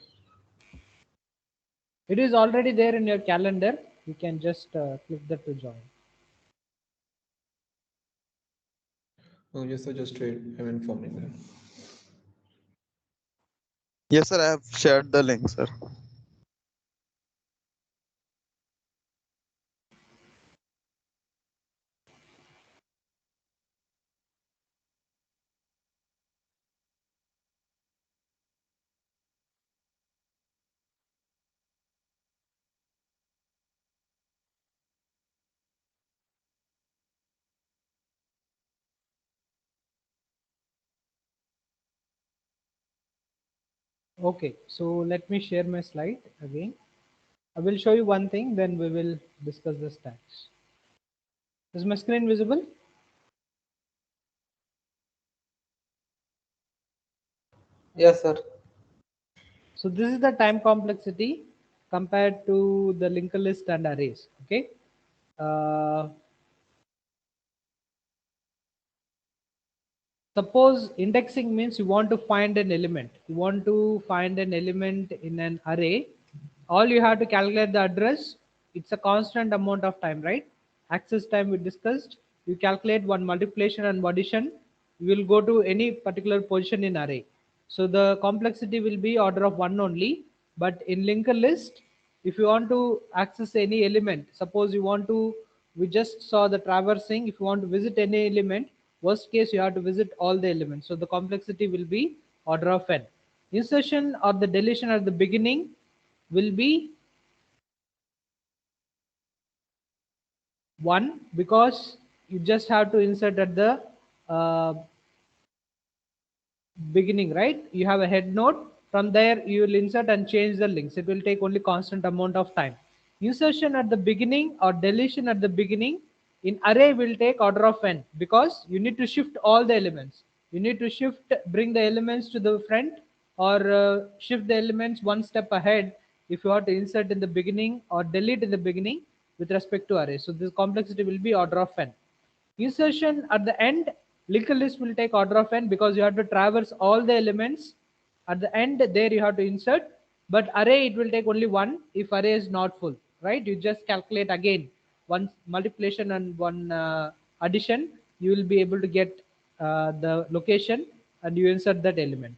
It is already there in your calendar. You can just click that to join. Oh, yes, sir. Just wait. I'm informing them. Yes, sir. I have shared the link, sir. Okay, so let me share my slide again. I will show you one thing, then we will discuss the stats. Is my screen visible? Yes, sir. So this is the time complexity compared to the linked list and arrays. Okay. Uh, Suppose indexing means you want to find an element. You want to find an element in an array. All you have to calculate the address. It's a constant amount of time, right? Access time we discussed. You calculate one multiplication and addition. You will go to any particular position in array. So the complexity will be order of one only. But in linked list, if you want to access any element, suppose you want to, we just saw the traversing. If you want to visit any element, worst case you have to visit all the elements. So the complexity will be order of n. Insertion or the deletion at the beginning will be 1 because you just have to insert at the uh, beginning, right? You have a head node. From there you will insert and change the links. It will take only constant amount of time. Insertion at the beginning or deletion at the beginning in array will take order of n because you need to shift all the elements. You need to shift, bring the elements to the front or shift the elements one step ahead if you want to insert in the beginning or delete in the beginning with respect to array. So this complexity will be order of n. Insertion at the end, linked list will take order of n because you have to traverse all the elements. At the end there you have to insert, but array it will take only one if array is not full, right? You just calculate again one multiplication and one addition, you will be able to get the location and you insert that element.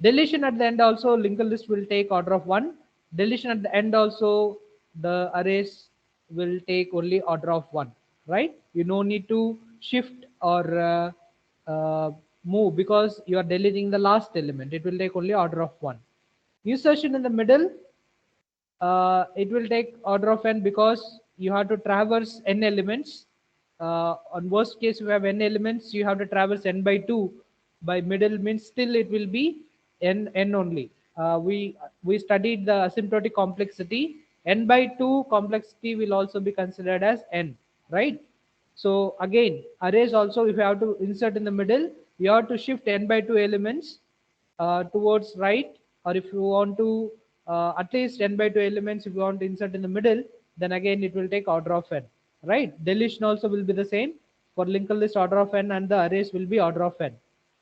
Deletion at the end also, linked list will take order of one. Deletion at the end also, the arrays will take only order of one, right? You no need to shift or move because you are deleting the last element. It will take only order of one. Insertion in the middle, it will take order of n because you have to traverse n elements. On worst case, you have n elements, you have to traverse n by 2. By middle means still it will be n only. We studied the asymptotic complexity. N by 2 complexity will also be considered as n, right? So again, arrays also, if you have to insert in the middle, you have to shift n by 2 elements towards right, or if you want to at least n by 2 elements if you want to insert in the middle, then again it will take order of n, right? Deletion also will be the same for linked list, order of n, and the arrays will be order of n.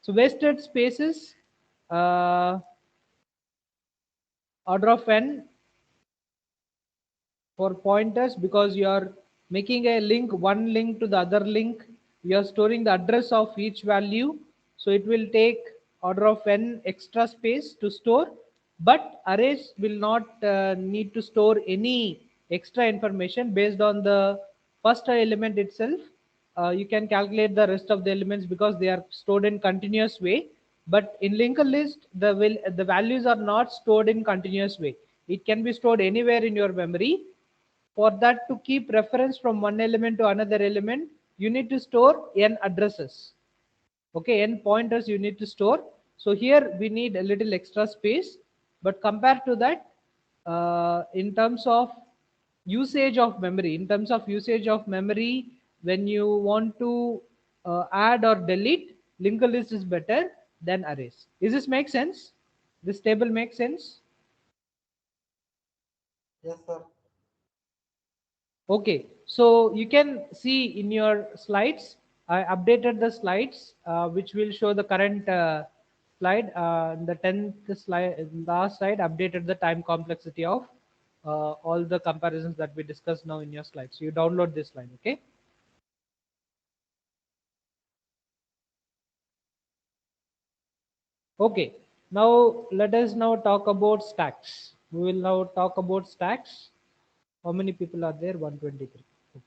So wasted spaces, order of n for pointers, because you are making a link, one link to the other link, you are storing the address of each value, so it will take order of n extra space to store. But arrays will not need to store any extra information based on the first element itself. You can calculate the rest of the elements because they are stored in continuous way. But in linked list, the values are not stored in continuous way. It can be stored anywhere in your memory. For that, to keep reference from one element to another element, you need to store n addresses. Okay, n pointers you need to store. So here we need a little extra space, but compared to that, in terms of usage of memory, when you want to add or delete, linked list is better than arrays. Is this make sense? This table makes sense? Yes, sir. Okay, so you can see in your slides, I updated the slides, which will show the current slide. The 10th slide, last slide, updated the time complexity of all the comparisons that we discussed now in your slides. So you download this slide, okay? Okay, now let us now talk about stacks. We will now talk about stacks. How many people are there? 123. Okay.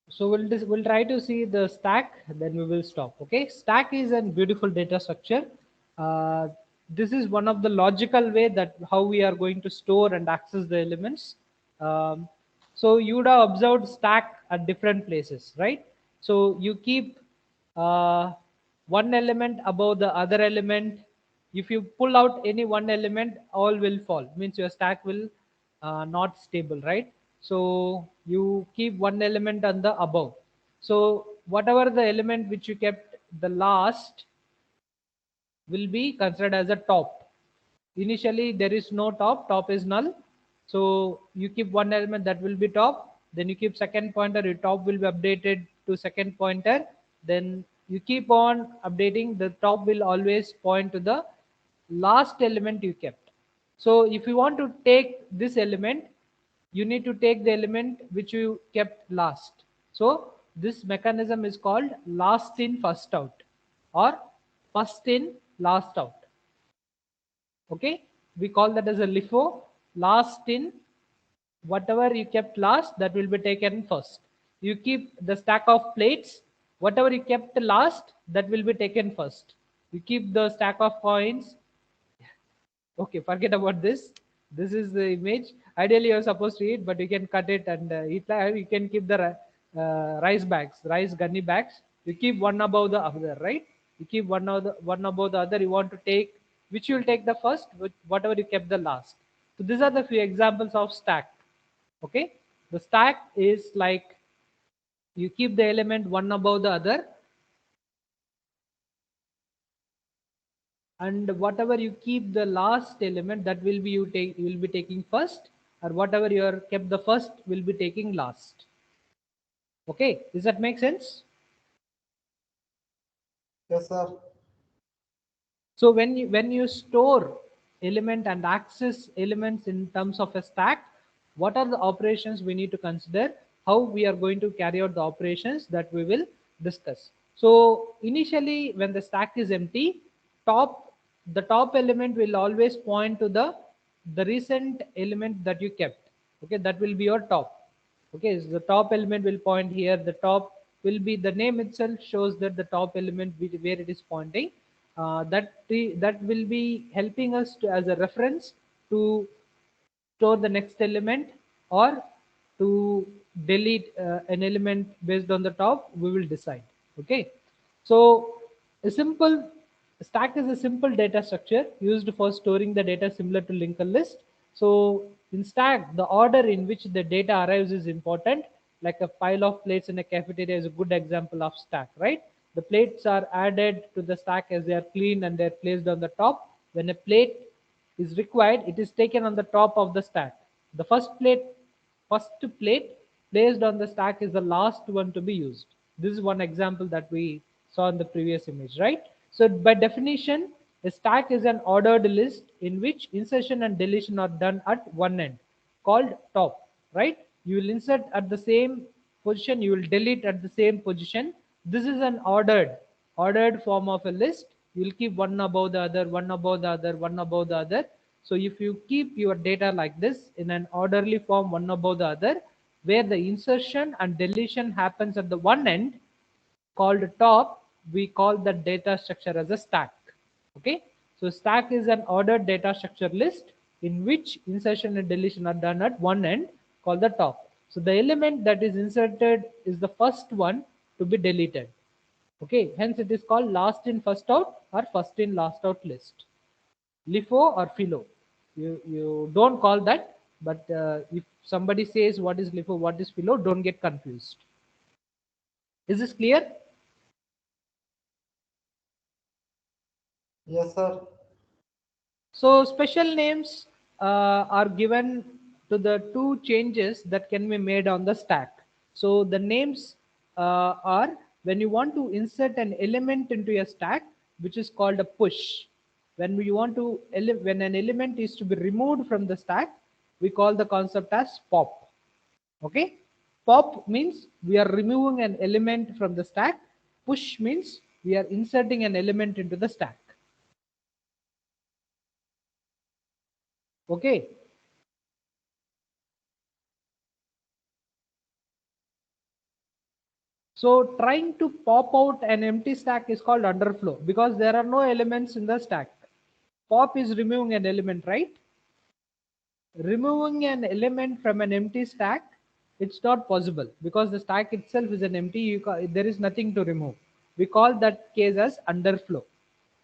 So we'll try to see the stack, then we will stop. Okay, stack is a beautiful data structure. This is one of the logical way that how we are going to store and access the elements. So you would have observed stack at different places, right? So you keep one element above the other element. If you pull out any one element, all will fall, means your stack will not stable, right? So you keep one element on the above. So whatever the element which you kept the last will be considered as a top. Initially there is no top is null. So you keep one element, that will be top, then you keep second pointer, your top will be updated to second pointer, then you keep on updating, the top will always point to the last element you kept. So if you want to take this element, you need to take the element which you kept last. So this mechanism is called last in first out, or first in last out. Okay, we call that as a LIFO, last in. Whatever you kept last, that will be taken first. You keep the stack of plates, whatever you kept last, that will be taken first. You keep the stack of coins. Okay, forget about this. This is the image. Ideally you're supposed to eat, but you can cut it and eat. You can keep the rice bags, rice gunny bags. You keep one above the other, right? You keep one above the other. You want to take, which you will take the first, whatever you kept the last. So these are the few examples of stack. Okay, the stack is like You keep the element one above the other, and whatever you keep the last element, that will be you will be taking first, or whatever you are kept the first will be taking last. Okay, does that make sense? Yes, sir. So when you store element and access elements in terms of a stack, what are the operations we need to consider? How we are going to carry out the operations, that we will discuss. So initially, when the stack is empty, the top element will always point to the recent element that you kept. Okay, that will be your top. Okay, so the top element will point here. The top will be, the name itself shows that the top element where it is pointing. That will be helping us to, as a reference, to store the next element, or to delete an element based on the top. We will decide. Okay, so a simple stack is a simple data structure used for storing the data, similar to linked list. So in stack, the order in which the data arrives is important. Like a pile of plates in a cafeteria is a good example of stack, right? The plates are added to the stack as they are cleaned and they're placed on the top. When a plate is required, it is taken on the top of the stack. The first plate placed on the stack is the last one to be used. This is one example that we saw in the previous image, right? So by definition, a stack is an ordered list in which insertion and deletion are done at one end, called top, right? You will insert at the same position, you will delete at the same position. This is an ordered form of a list. You will keep one above the other, one above the other, one above the other. So if you keep your data like this in an orderly form, one above the other, where the insertion and deletion happens at the one end, called top, we call the data structure as a stack. Okay, so stack is an ordered data structure list in which insertion and deletion are done at one end, called the top. So the element that is inserted is the first one to be deleted. Okay, hence it is called last in first out, or first in last out list. LIFO or FILO, you don't call that, but if somebody says what is LIFO, what is FILO, don't get confused. Is this clear? Yes, sir. So special names are given to the two changes that can be made on the stack. So the names are when you want to insert an element into a stack, which is called a push. When we want to when an element is to be removed from the stack, we call the concept as pop. Okay, pop means we are removing an element from the stack. Push means we are inserting an element into the stack. Okay. So trying to pop out an empty stack is called underflow, because there are no elements in the stack. Pop is removing an element, right? Removing an element from an empty stack, it's not possible, because the stack itself is an empty. There is nothing to remove. We call that case as underflow.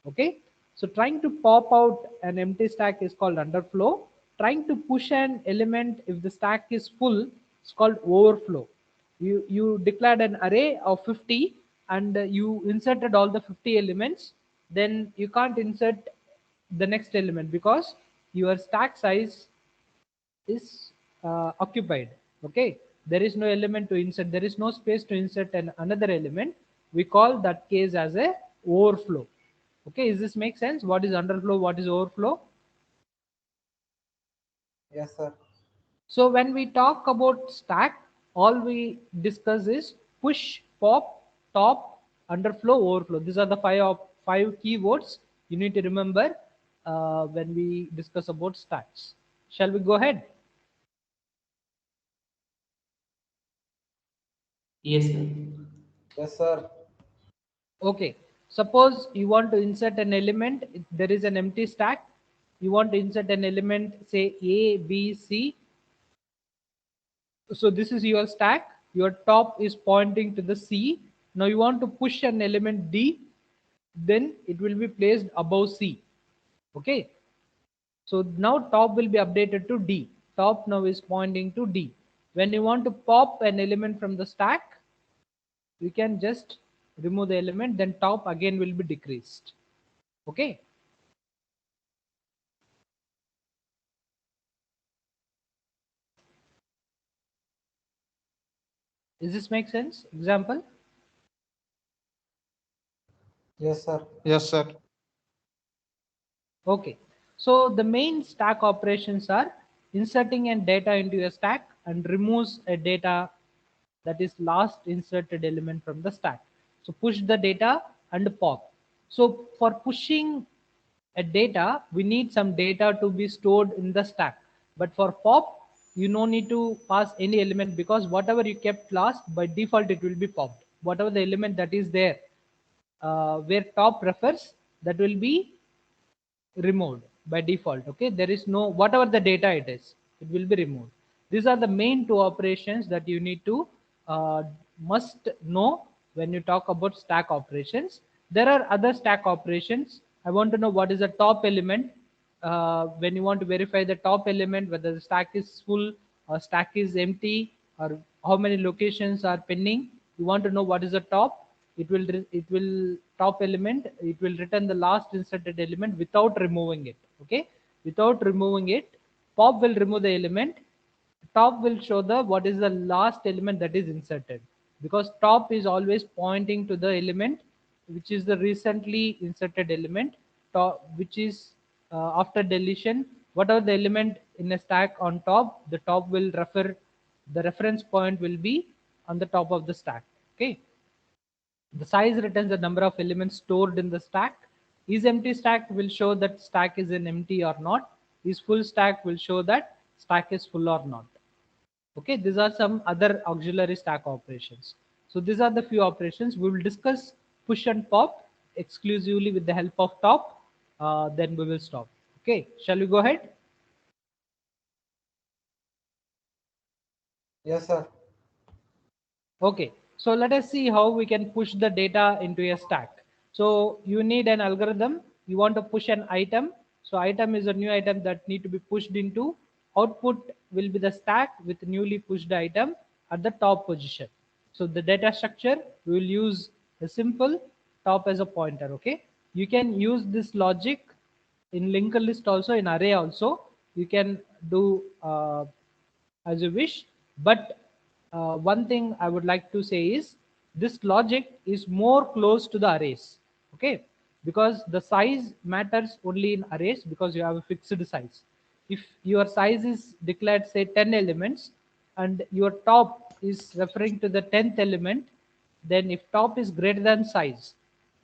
Okay. So trying to pop out an empty stack is called underflow. Trying to push an element if the stack is full is called overflow. You declared an array of 50 and you inserted all the 50 elements, then you can't insert the next element because your stack size is occupied. Okay, there is no element to insert, there is no space to insert another element. We call that case as a overflow. Okay, is this make sense? What is underflow, what is overflow? Yes, sir. So when we talk about stack, all we discuss is push, pop, top, underflow, overflow. These are the five keywords you need to remember when we discuss about stacks. Shall we go ahead? Yes, sir. Yes, sir. Okay, suppose you want to insert an element, there is an empty stack. You want to insert an element, say A, B, C. So this is your stack. Your top is pointing to the C. Now you want to push an element D, then it will be placed above C. Okay. So now top will be updated to D. Top now is pointing to D. When you want to pop an element from the stack, you can just remove the element, then top again will be decreased. Okay. Does this make sense? Example? Yes, sir. Yes, sir. Okay. So the main stack operations are inserting a data into a stack and removes a data, that is last inserted element from the stack. So push the data and pop. So for pushing a data, we need some data to be stored in the stack. But for pop, you no need to pass any element, because whatever you kept last, by default it will be popped. Whatever the element that is there, where top refers, that will be removed by default. Okay, there is no, whatever the data it is, it will be removed. These are the main two operations that you need to must know when you talk about stack operations. There are other stack operations. I want to know what is the top element. When you want to verify the top element, whether the stack is full or stack is empty, or how many locations are pending, you want to know what is the top. It will top element, it will return the last inserted element without removing it. Okay, without removing it, pop will remove the element, top will show the what is the last element that is inserted, because top is always pointing to the element which is the recently inserted element, top, which is after deletion. Whatever the element in a stack on top, the top will refer, the reference point will be on the top of the stack. Okay, the size returns the number of elements stored in the stack. Is empty stack will show that stack is an empty or not. Is full stack will show that stack is full or not. Okay, these are some other auxiliary stack operations. So these are the few operations. We will discuss push and pop exclusively with the help of top. Then we will stop. Okay, shall we go ahead? Yes, sir. Okay, so let us see how we can push the data into a stack. So you need an algorithm. You want to push an item. So item is a new item that need to be pushed into. Output will be the stack with newly pushed item at the top position. So the data structure, we will use a simple top as a pointer. Okay, you can use this logic in linked list also, in array also. You can do as you wish, but one thing I would like to say is this logic is more close to the arrays. Okay, because the size matters only in arrays, because you have a fixed size. If your size is declared say 10 elements and your top is referring to the 10th element, then if top is greater than size,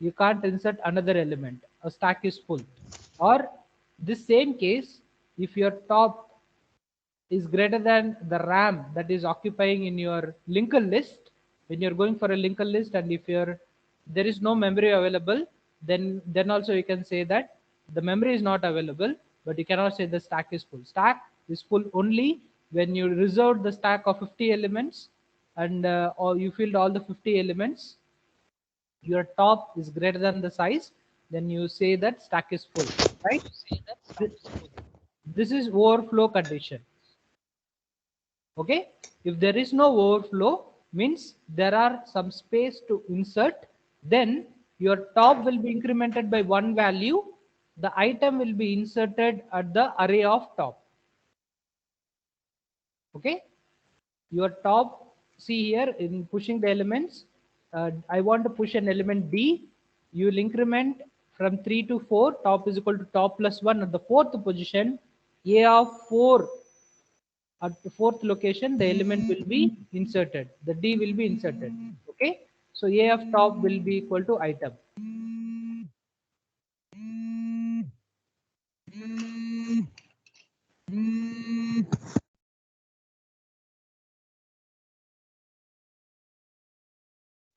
you can't insert another element, a stack is full. Or this same case, if your top is greater than the RAM that is occupying in your linked list, when you're going for a linked list, and if there is no memory available, then also you can say that the memory is not available, but you cannot say the stack is full. Stack is full only when you reserved the stack of 50 elements, and or you filled all the 50 elements, your top is greater than the size, then you say that stack is full, right? This is overflow condition. Okay, if there is no overflow, means there are some space to insert, then your top will be incremented by one value, the item will be inserted at the array of top. Okay, your top, see here in pushing the elements, I want to push an element D, you will increment from 3 to 4, top is equal to top plus 1 at the fourth position, a of 4 at the fourth location, the element will be inserted, the D will be inserted. Okay, so a of top will be equal to item.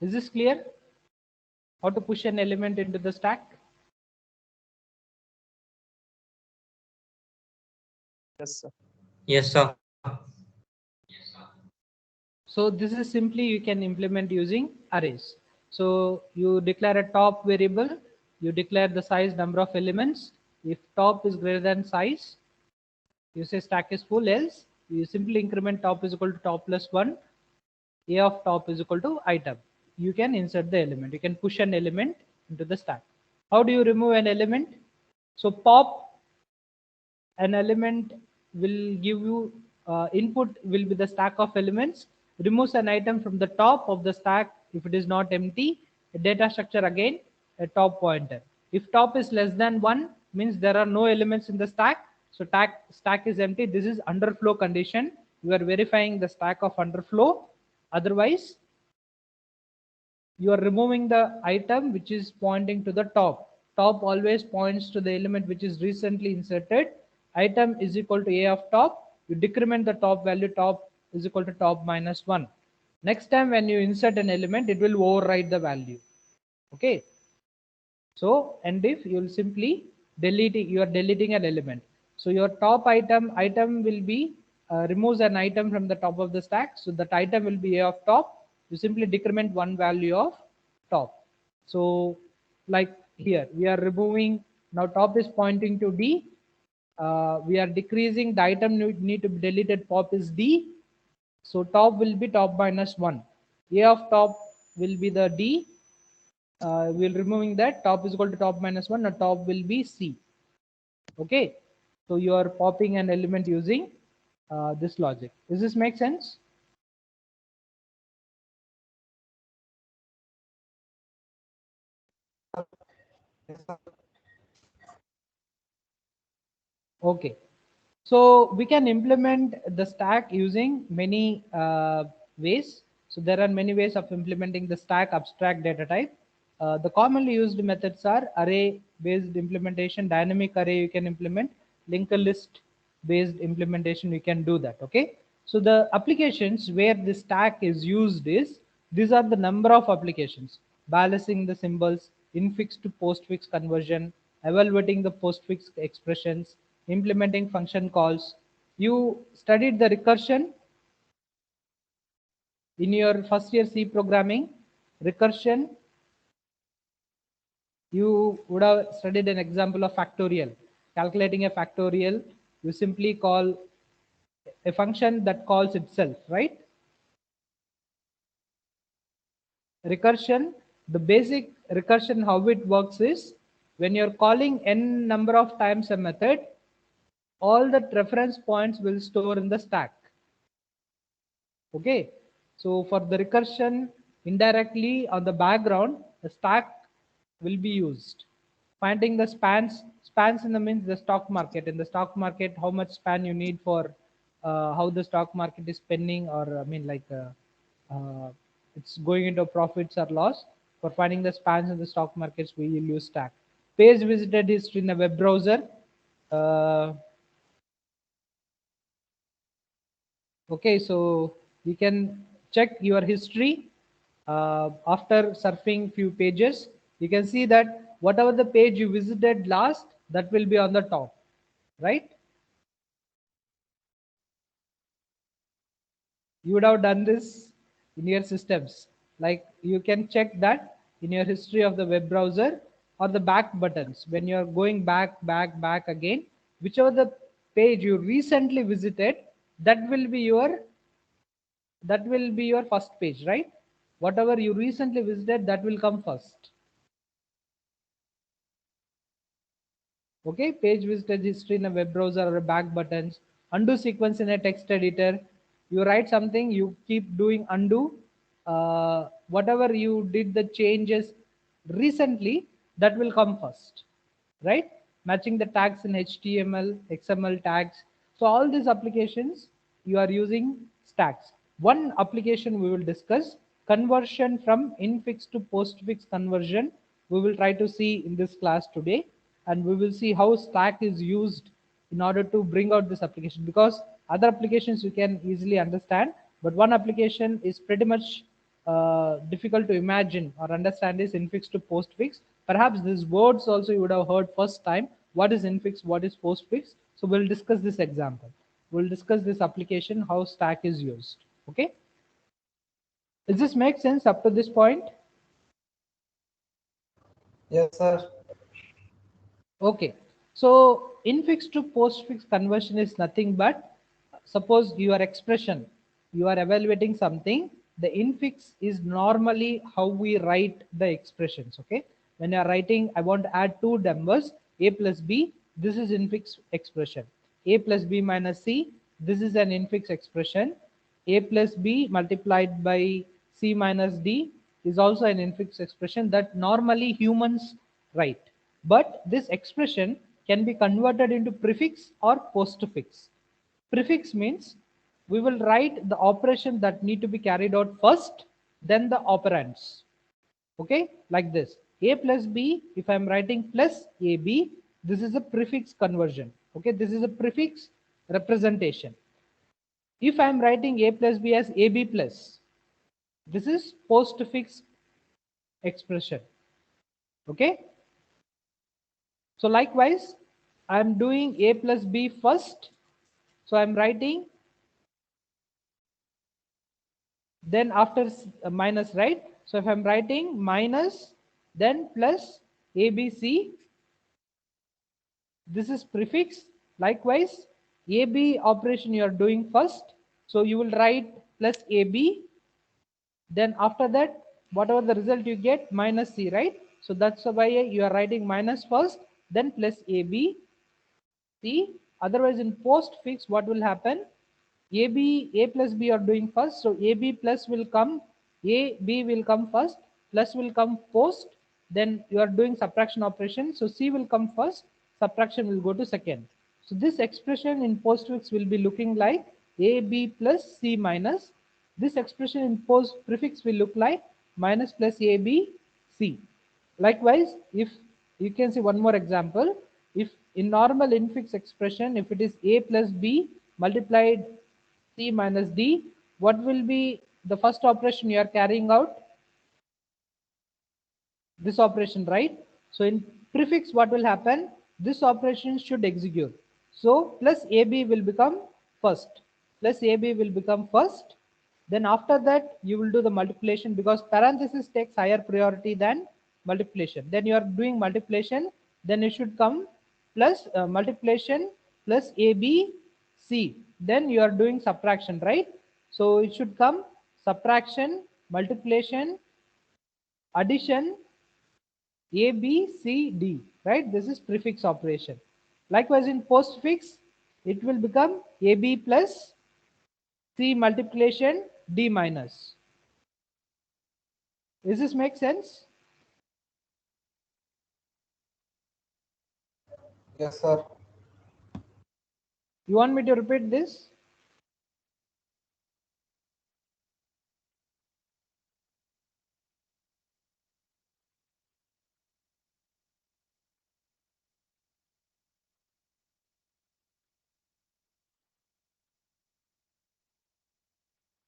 Is this clear, how to push an element into the stack? Yes, sir. Yes, sir. So this is simply you can implement using arrays. So you declare a top variable, you declare the size number of elements. If top is greater than size, you say stack is full, else you simply increment top is equal to top plus 1, a of top is equal to item. you can insert the element. You can push an element into the stack. How do you remove an element? So pop an element will give you input will be the stack of elements, removes an item from the top of the stack if it is not empty, a data structure again, a top pointer. If top is less than 1 means there are no elements in the stack, so stack is empty. This is underflow condition. You are verifying the stack of underflow. Otherwise you are removing the item which is pointing to the top. Top always points to the element which is recently inserted. Item is equal to a of top. You decrement the top value. Top is equal to top minus 1. Next time when you insert an element, it will override the value. Okay. So, and if you will simply delete it, you are deleting an element. So your top item will be removes an item from the top of the stack. So that item will be a of top. You simply decrement one value of top. So like here we are removing, now top is pointing to D. We are decreasing the item need to be deleted. Pop is D. So top will be top minus 1. A of top will be the D. We'll removing that. Top is equal to top minus 1. Now top will be C. Okay. So you are popping an element using this logic. Does this make sense? Okay. So we can implement the stack using many ways. So there are many ways of implementing the stack abstract data type. The commonly used methods are array based implementation, dynamic array you can implement, linked list based implementation, you can do that. Okay. So the applications where the stack is used is, these are the number of applications: balancing the symbols, infix to postfix conversion, evaluating the postfix expressions, implementing function calls. You studied the recursion in your first year C programming. Recursion, you would have studied an example of factorial. Calculating a factorial, you simply call a function that calls itself, right? Recursion, the basic recursion, how it works is, when you're calling n number of times a method, all the reference points will store in the stack. Okay, so for the recursion, indirectly on the background, the stack will be used. Finding the spans in the means the stock market. In the stock market, how much span you need for how the stock market is spending, or I mean like it's going into profits or loss. For finding the spans in the stock markets, we will use stack. Page visited history in a web browser. Okay, so you can check your history after surfing few pages. You can see that whatever the page you visited last, that will be on the top, right? You would have done this in your systems. Like you can check that in your history of the web browser, or the back buttons. When you're going back again, whichever the page you recently visited, that will be your first page, right? Whatever you recently visited, that will come first. Okay, page visited history in a web browser or a back buttons. Undo sequence in a text editor. You write something, you keep doing undo. Whatever you did the changes recently, that will come first, right? Matching the tags in HTML, XML tags. So all these applications you are using stacks. One application we will discuss, conversion from infix to postfix conversion. We will try to see in this class today, and we will see how stack is used in order to bring out this application, because other applications you can easily understand, but one application is pretty much difficult to imagine or understand, is infix to postfix. Perhaps these words also you would have heard first time. What is infix, what is postfix? So we'll discuss this example. We'll discuss this application, how stack is used. Okay, does this make sense up to this point? Yes, sir. Okay, so infix to postfix conversion is nothing but, suppose your expression, you are evaluating something, the infix is normally how we write the expressions. Okay, when you are writing, I want to add two numbers, a plus b, this is infix expression. A plus b minus c, this is an infix expression. A plus b multiplied by c minus d is also an infix expression that normally humans write. But this expression can be converted into prefix or postfix. Prefix means we will write the operation that need to be carried out first, then the operands. Okay, like this. A plus b, if I'm writing plus ab, this is a prefix conversion. Okay, this is a prefix representation. If I'm writing a plus b as ab plus, this is postfix expression. Okay, so likewise, I'm doing a plus b first, so I'm writing, then after minus, right? So if I'm writing minus then plus abc, this is prefix. Likewise, ab operation you are doing first, so you will write plus ab, then after that whatever the result you get minus c, right? So that's why you are writing minus first, then plus ab c. Otherwise in postfix what will happen, a plus b are doing first, so ab plus will come, ab will come first, plus will come post, then you are doing subtraction operation, so c will come first, subtraction will go to second. So this expression in postfix will be looking like ab plus c minus. This expression in post prefix will look like minus plus ab c. Likewise, if you can see one more example, if in normal infix expression, if it is a plus b multiplied c minus d, what will be the first operation you are carrying out? This operation, right? So in prefix what will happen, this operation should execute. So plus ab will become first, plus ab will become first, then after that you will do the multiplication, because parenthesis takes higher priority than multiplication. Then you are doing multiplication, then it should come plus multiplication plus ab c, then you are doing subtraction, right? So it should come subtraction, multiplication, addition, a, B, C, D, right? This is prefix operation. Likewise in postfix, it will become AB plus C multiplication D minus. Does this make sense? Yes, sir. You want me to repeat this?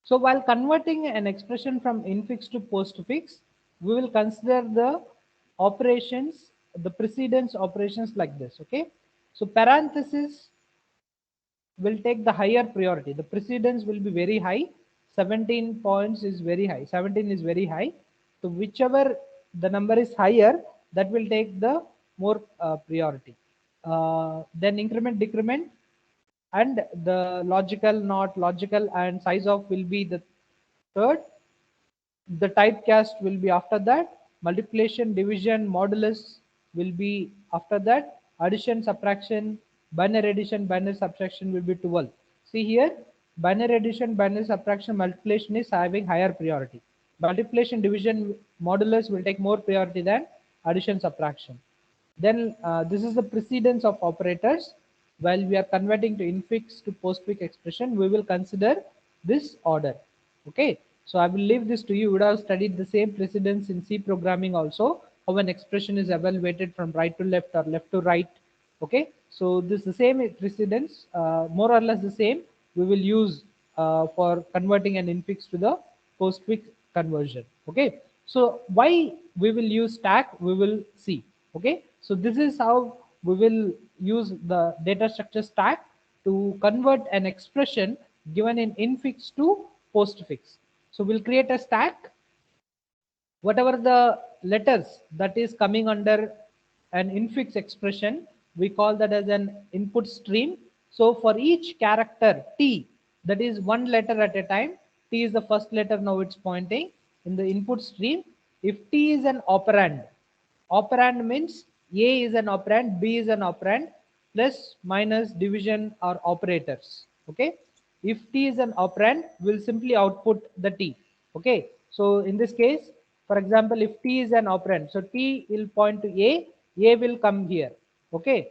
So while converting an expression from infix to postfix, we will consider the operations, the precedence operations like this. Okay. So parenthesis will take the higher priority. The precedence will be very high. 17 points is very high. 17 is very high. So whichever the number is higher, that will take the more priority. Then increment, decrement, and the logical, not logical, and size of will be the third. The typecast will be after that. Multiplication, division, modulus will be after that. Addition, subtraction, binary addition, binary subtraction will be 12. See here, binary addition, binary subtraction, multiplication is having higher priority. Multiplication, division, modulus will take more priority than addition, subtraction. Then this is the precedence of operators. While we are converting to infix to postfix expression, we will consider this order. Okay, so I will leave this to you. You would have studied the same precedence in C programming also, how an expression is evaluated from right to left or left to right. Okay, so this is the same precedence, more or less the same. We will use for converting an infix to the postfix conversion. Okay, so why we will use stack, we will see. Okay, so this is how we will use the data structure stack to convert an expression given in infix to postfix. So we'll create a stack. Whatever the letters that is coming under an infix expression, we call that as an input stream. So for each character T, that is one letter at a time, T is the first letter, now it's pointing in the input stream. If T is an operand, operand means A is an operand, B is an operand, plus minus division are operators. Okay. If T is an operand, we'll simply output the T. Okay. So in this case, for example, if T is an operand, so T will point to A will come here. Okay.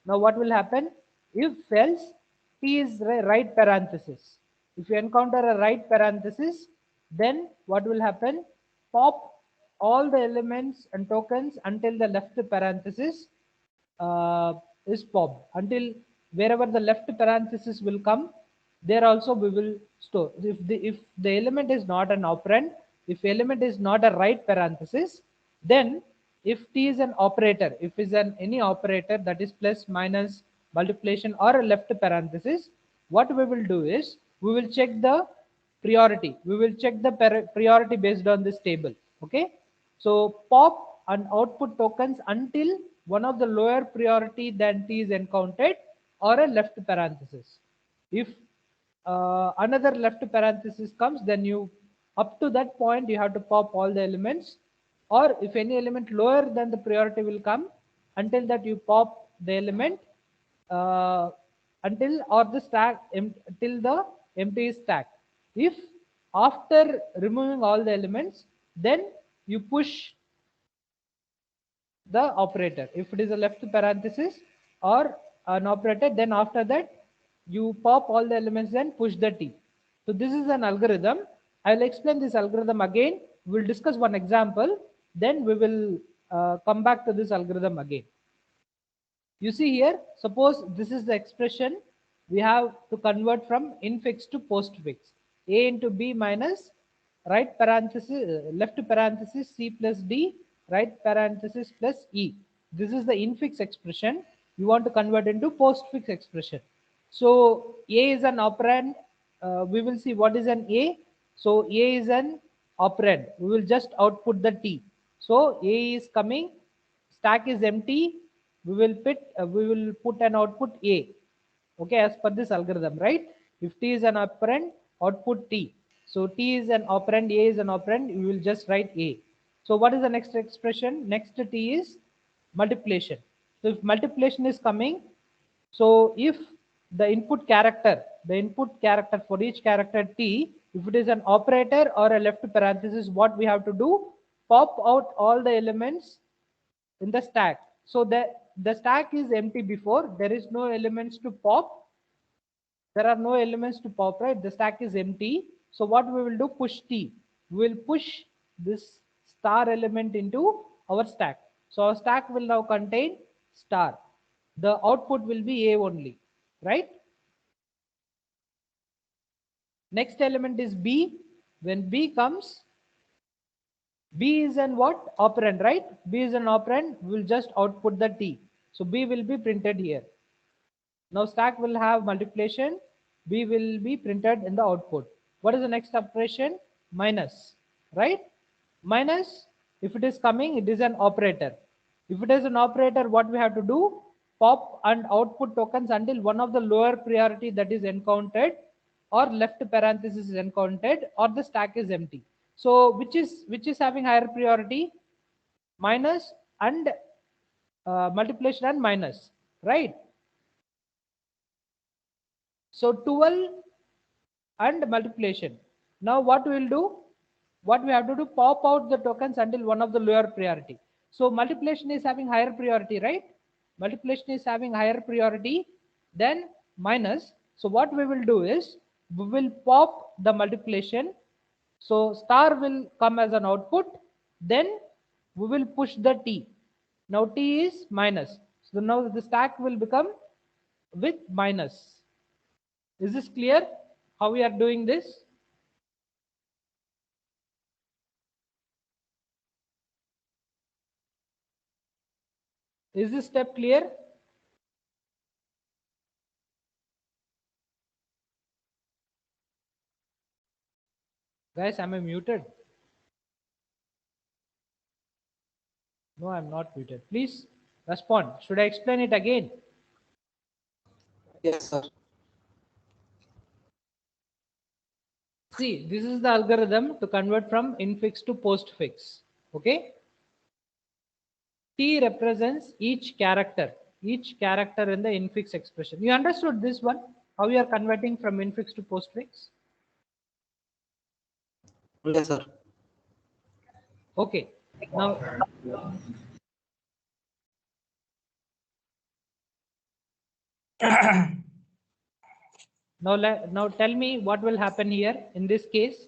Now what will happen? If else, T is right parenthesis. If you encounter a right parenthesis, then what will happen? Pop all the elements and tokens until the left parenthesis is popped. Until wherever the left parenthesis will come, there also we will store. If the element is not an operand, if element is not a right parenthesis, then if T is an operator, if is an any operator that is plus, minus, multiplication or a left parenthesis, what we will do is we will check the priority. We will check the priority based on this table. Okay. So pop and output tokens until one of the lower priority than T is encountered or a left parenthesis. If another left parenthesis comes, then you up to that point you have to pop all the elements, or if any element lower than the priority will come, until that you pop the element until or the stack till the empty is stacked. If after removing all the elements, then you push the operator. If it is a left parenthesis or an operator, then after that you pop all the elements and push the T. So this is an algorithm. I will explain this algorithm again. We'll discuss one example, then we will come back to this algorithm again. You see here, suppose this is the expression we have to convert from infix to postfix. A into B minus right parenthesis, left parenthesis C plus D, right parenthesis plus E. This is the infix expression. You want to convert into postfix expression. So A is an operand. We will see what is an A. So A is an operand. We will just output the T. So A is coming, stack is empty. We will put an output A. Okay, as per this algorithm, right? If T is an operand, output T. So T is an operand, A is an operand, we will just write A. So what is the next expression? Next T is multiplication. So if multiplication is coming, so if the input character for each character T, if it is an operator or a left parenthesis, what we have to do? Pop out all the elements in the stack. So the stack is empty before, there is no elements to pop. There are no elements to pop, right? The stack is empty. So what we will do? Push T. We will push this star element into our stack. So our stack will now contain star. The output will be A only, right? Next element is B. When B comes, B is an what? Operand, right? B is an operand. We'll just output the T. So B will be printed here. Now stack will have multiplication. B will be printed in the output. What is the next operation? Minus, right? Minus, if it is coming, it is an operator. If it is an operator, what we have to do? Pop and output tokens until one of the lower priority that is encountered or left parenthesis is encountered or the stack is empty. So which is having higher priority? Minus and multiplication and minus, right? So 12 and multiplication. Now what we will do? What we have to do? Pop out the tokens until one of the lower priority. So multiplication is having higher priority, right? Multiplication is having higher priority than minus. So what we will do is we will pop the multiplication. So star will come as an output. Then we will push the T. Now T is minus. So now the stack will become with minus. Is this clear how we are doing this? Is this step clear? Guys, am I muted? No, I'm not muted. Please respond. Should I explain it again? Yes, sir. See, this is the algorithm to convert from infix to postfix. Okay. T represents each character in the infix expression. You understood this one? How you are converting from infix to postfix? Yes, sir. Okay. Now, now tell me what will happen here in this case.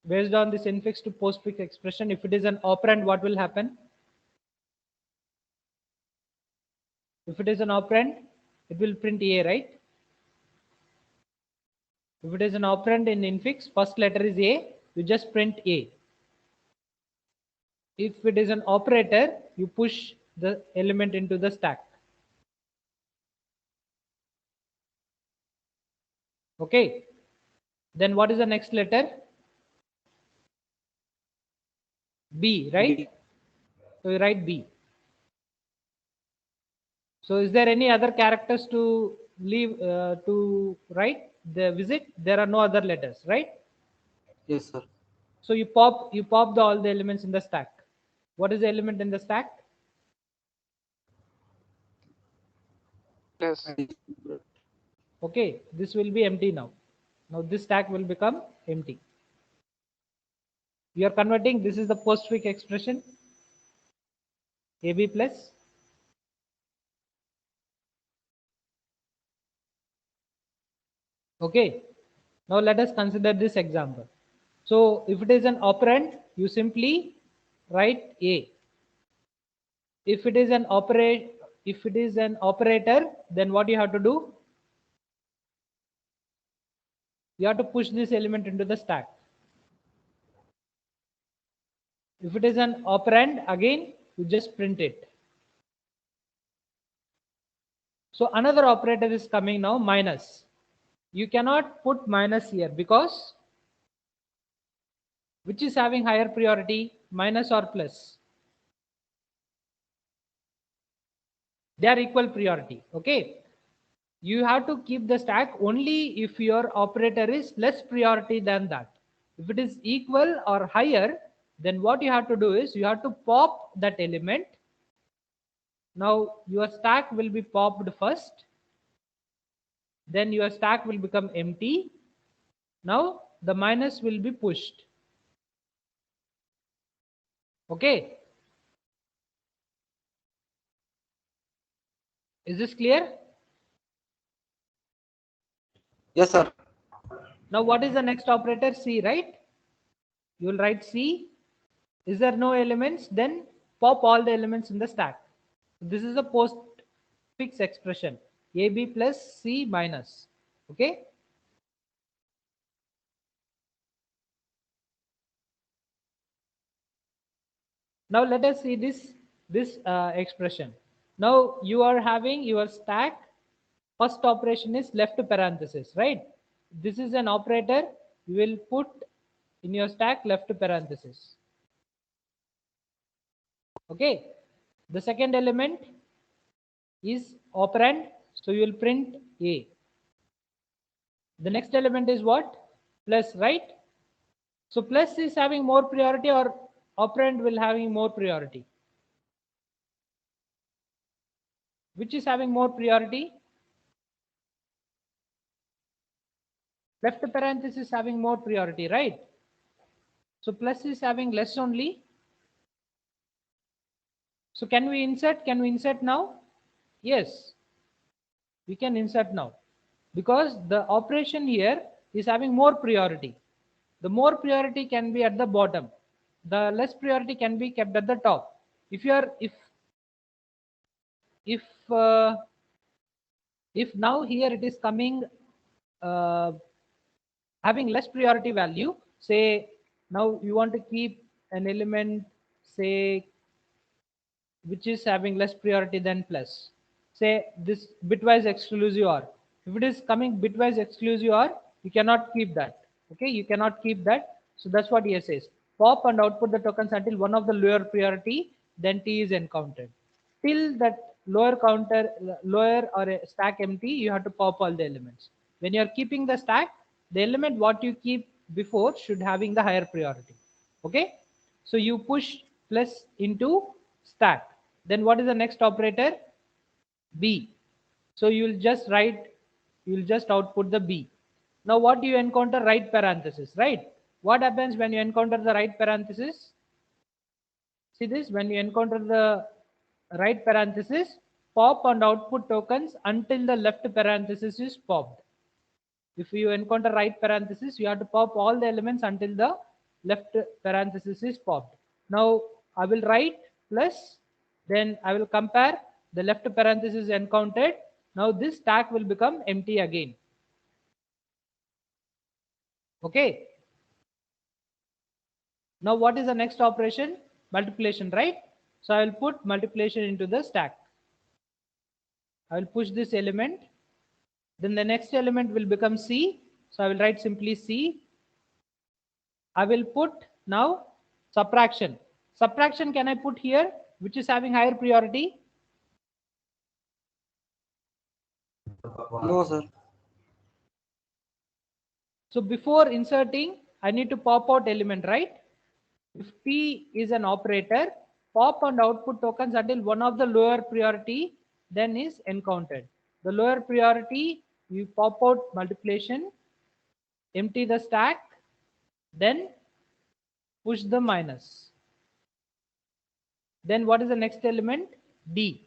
Based on this infix to postfix expression, if it is an operand, what will happen? If it is an operand, it will print A, right? If it is an operand in infix, first letter is A, you just print A. If it is an operator, you push the element into the stack. Okay. Then what is the next letter? B, right? B. So you write B. So is there any other characters to leave to write the visit? There are no other letters, right? Yes, sir. So you pop all the elements in the stack. What is the element in the stack? Yes. Okay, this will be empty now. Now this stack will become empty. You are converting. This is the postfix expression. AB plus. Okay. Now let us consider this example. So if it is an operand, you simply write A. If it is an operator, then what you have to do? You have to push this element into the stack. If it is an operand, again you just print it. So another operator is coming now, minus. You cannot put minus here because which is having higher priority, minus or plus? They are equal priority. Okay. You have to keep the stack only if your operator is less priority than that. If it is equal or higher, then what you have to do is you have to pop that element. Now your stack will be popped first. Then your stack will become empty. Now the minus will be pushed. Okay. Is this clear? Yes, sir. Now what is the next operator? C, right? You will write C. Is there no elements? Then pop all the elements in the stack. This is a postfix expression. AB plus C minus. Okay. Now let us see this expression. Now you are having your stack. First operation is left parenthesis, right? This is an operator. You will put in your stack left parenthesis. Okay. The second element is operand. So you will print A. The next element is what? Plus, right? So plus is having more priority or operand will having more priority? Which is having more priority? Left parenthesis having more priority, right? So plus is having less only. So can we insert? Can we insert now? Yes, we can insert now because the operation here is having more priority. The more priority can be at the bottom. The less priority can be kept at the top. If you are uh, if now here it is coming uh, having less priority value, say now you want to keep an element, say which is having less priority than plus, say this bitwise exclusive OR. If it is coming bitwise exclusive OR, you cannot keep that. Okay, you cannot keep that. So that's what here says. Pop and output the tokens until one of the lower priority, then T is encountered. Till that lower or a stack empty, you have to pop all the elements. When you are keeping the stack, the element what you keep before should having the higher priority. Okay, so you push plus into stack. Then what is the next operator? B. So you'll just write, you'll just output the B. Now what do you encounter? Right parenthesis, right? What happens when you encounter the right parenthesis? See this, when you encounter the right parenthesis, pop and output tokens until the left parenthesis is popped. If you encounter right parenthesis, you have to pop all the elements until the left parenthesis is popped. Now I will write plus, then I will compare the left parenthesis encountered. Now this stack will become empty again. Okay. Now what is the next operation? Multiplication, right? So I will put multiplication into the stack. I will push this element. Then the next element will become C. So I will write simply C. I will put now subtraction. Subtraction can I put here, which is having higher priority? No, sir. So before inserting, I need to pop out element, right? If P is an operator, pop and output tokens until one of the lower priority then is encountered. The lower priority, you pop out multiplication, empty the stack, then push the minus. Then what is the next element? D.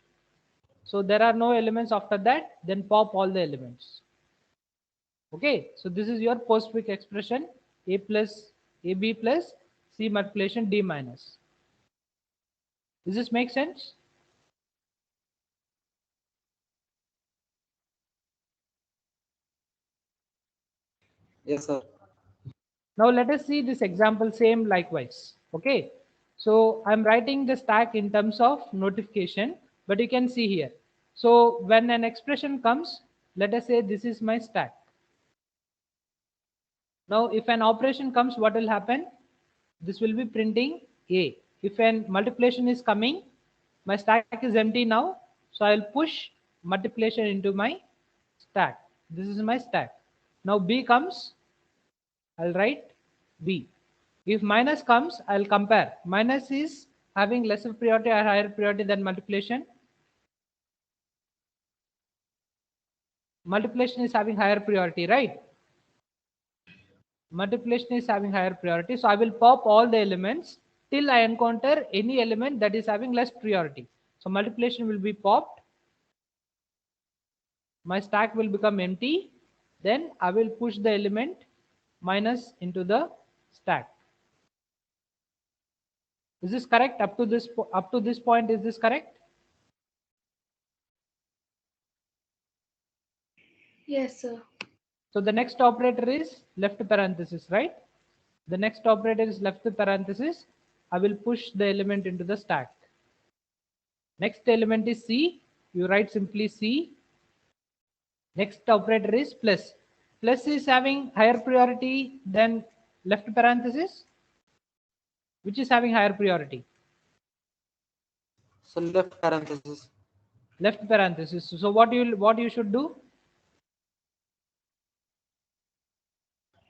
So there are no elements after that, then pop all the elements. Okay, so this is your postfix expression, A plus AB plus C multiplication D minus. Does this make sense? Yes, sir. Now let us see this example same likewise. Okay, so I'm writing the stack in terms of notification, but you can see here. So when an expression comes, let us say this is my stack. Now if an operation comes, what will happen? This will be printing A. If an multiplication is coming, my stack is empty now, so I'll push multiplication into my stack. This is my stack. Now B comes, I'll write B. If minus comes, I'll compare. Minus is having lesser priority or higher priority than multiplication. Multiplication is having higher priority, right? Multiplication is having higher priority. So I will pop all the elements till I encounter any element that is having less priority. So multiplication will be popped. My stack will become empty. Then I will push the element minus into the stack. Is this correct? Up to this point, is this correct? Yes, sir. So the next operator is left parenthesis, right? The next operator is left parenthesis. I will push the element into the stack. Next element is C. You write simply C. Next operator is plus. Plus is having higher priority than left parenthesis. Which is having higher priority? So left parenthesis. Left parenthesis. So what you should do?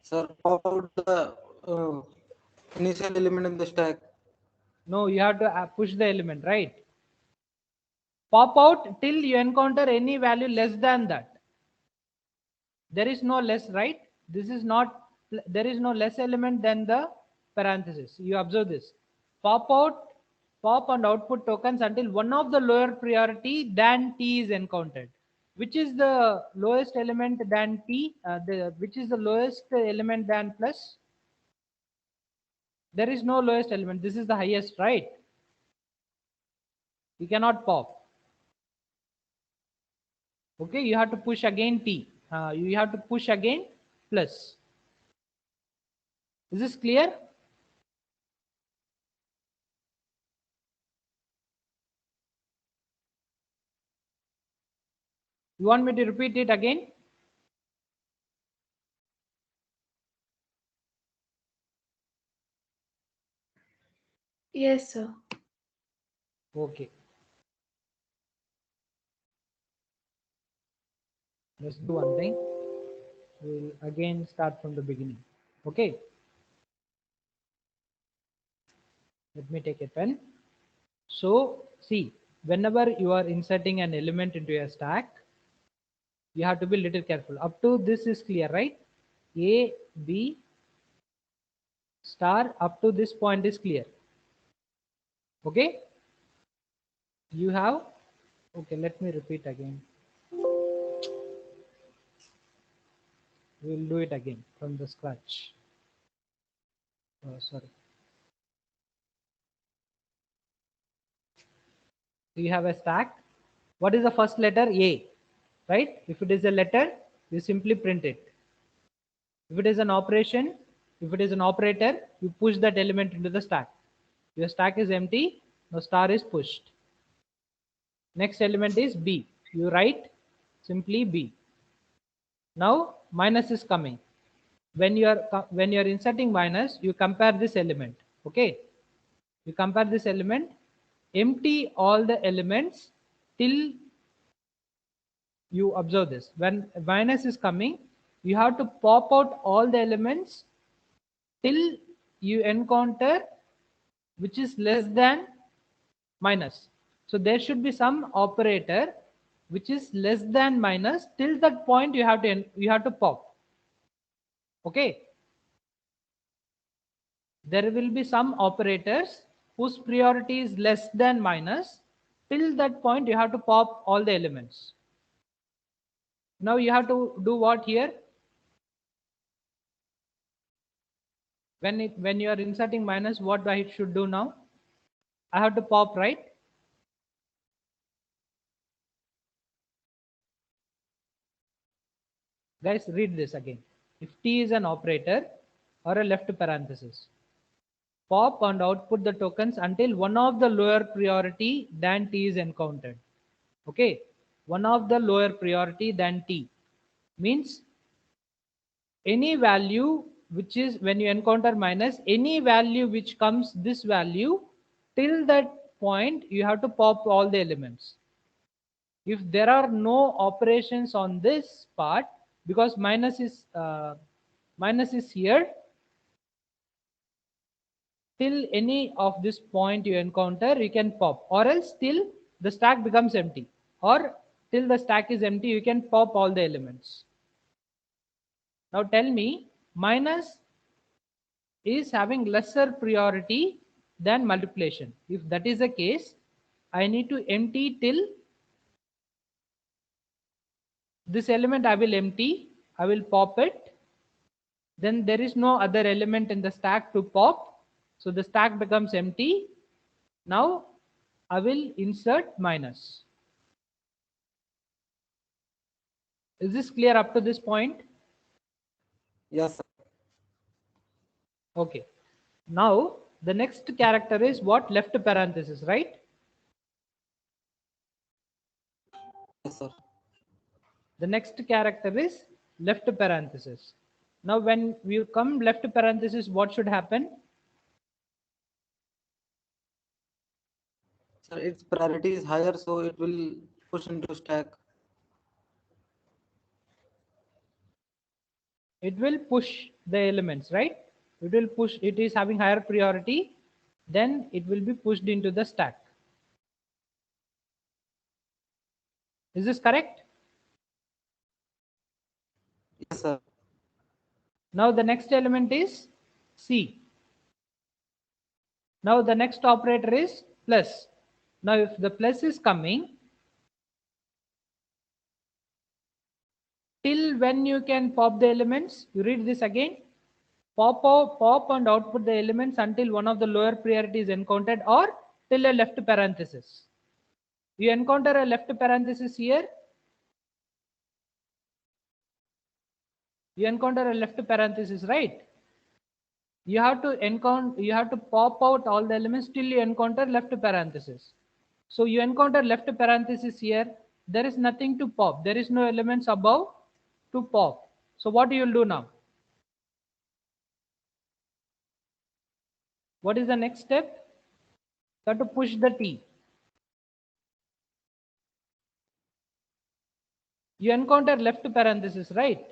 Sir, pop out the initial element in the stack. No, you have to push the element, right? Pop out till you encounter any value less than that. There is no less, right? This is not, there is no less element than the parenthesis. You observe this. Pop out, pop and output tokens until one of the lower priority than T is encountered. Which is the lowest element than T? Which is the lowest element than plus? There is no lowest element. This is the highest, right? You cannot pop. Okay, you have to push again T. You have to push again plus. Is this clear? You want me to repeat it again? Yes, sir. Okay. Let's do one thing. We'll again start from the beginning. Okay. Let me take a pen. So see, whenever you are inserting an element into a stack, you have to be little careful. Up to this is clear, right? A, B, star, up to this point is clear. Okay. You have, okay, let me repeat again. We'll do it again from the scratch. Oh, sorry. So you have a stack. What is the first letter? A, right? If it is a letter, you simply print it. If it is an operation, if it is an operator, you push that element into the stack. Your stack is empty, the star is pushed. Next element is B. You write simply B. Now minus is coming. When you are inserting minus, you compare this element. Okay, you compare this element, empty all the elements till you observe this. When minus is coming, you have to pop out all the elements till you encounter which is less than minus. So there should be some operator which is less than minus. Till that point you have to pop. Okay, there will be some operators whose priority is less than minus. Till that point you have to pop all the elements. Now you have to do what here? When you are inserting minus, what I should do now? I have to pop, right? Guys, read this again. If T is an operator or a left parenthesis, pop and output the tokens until one of the lower priority than T is encountered. Okay, one of the lower priority than T means any value which is, when you encounter minus, any value which comes this value, till that point you have to pop all the elements. If there are no operations on this part, because minus is here, till any of this point you encounter, you can pop, or else till the stack becomes empty, or till the stack is empty, you can pop all the elements. Now tell me, minus is having lesser priority than multiplication. If that is the case, I need to empty till this element. I will empty, I will pop it, then there is no other element in the stack to pop, so the stack becomes empty. Now I will insert minus. Is this clear up to this point? Yes, sir. Okay, now the next character is what? Left parenthesis, right? Yes, sir. The next character is left parenthesis. Now when we come left parenthesis, what should happen? Sir, its priority is higher, so it will push into stack. It will push the elements, right? It will push, it is having higher priority, then it will be pushed into the stack. Is this correct? Yes, sir. Now the next element is C. Now the next operator is plus. Now if the plus is coming, till when you can pop the elements? You read this again. Pop and output the elements until one of the lower priority is encountered, or till a left parenthesis. You encounter a left parenthesis here. You encounter a left parenthesis, right? You have to pop out all the elements till you encounter left parenthesis. So you encounter left parenthesis here. There is nothing to pop. There is no elements above to pop. So what you will do now? What is the next step? You have to push the T. You encounter left parenthesis, right?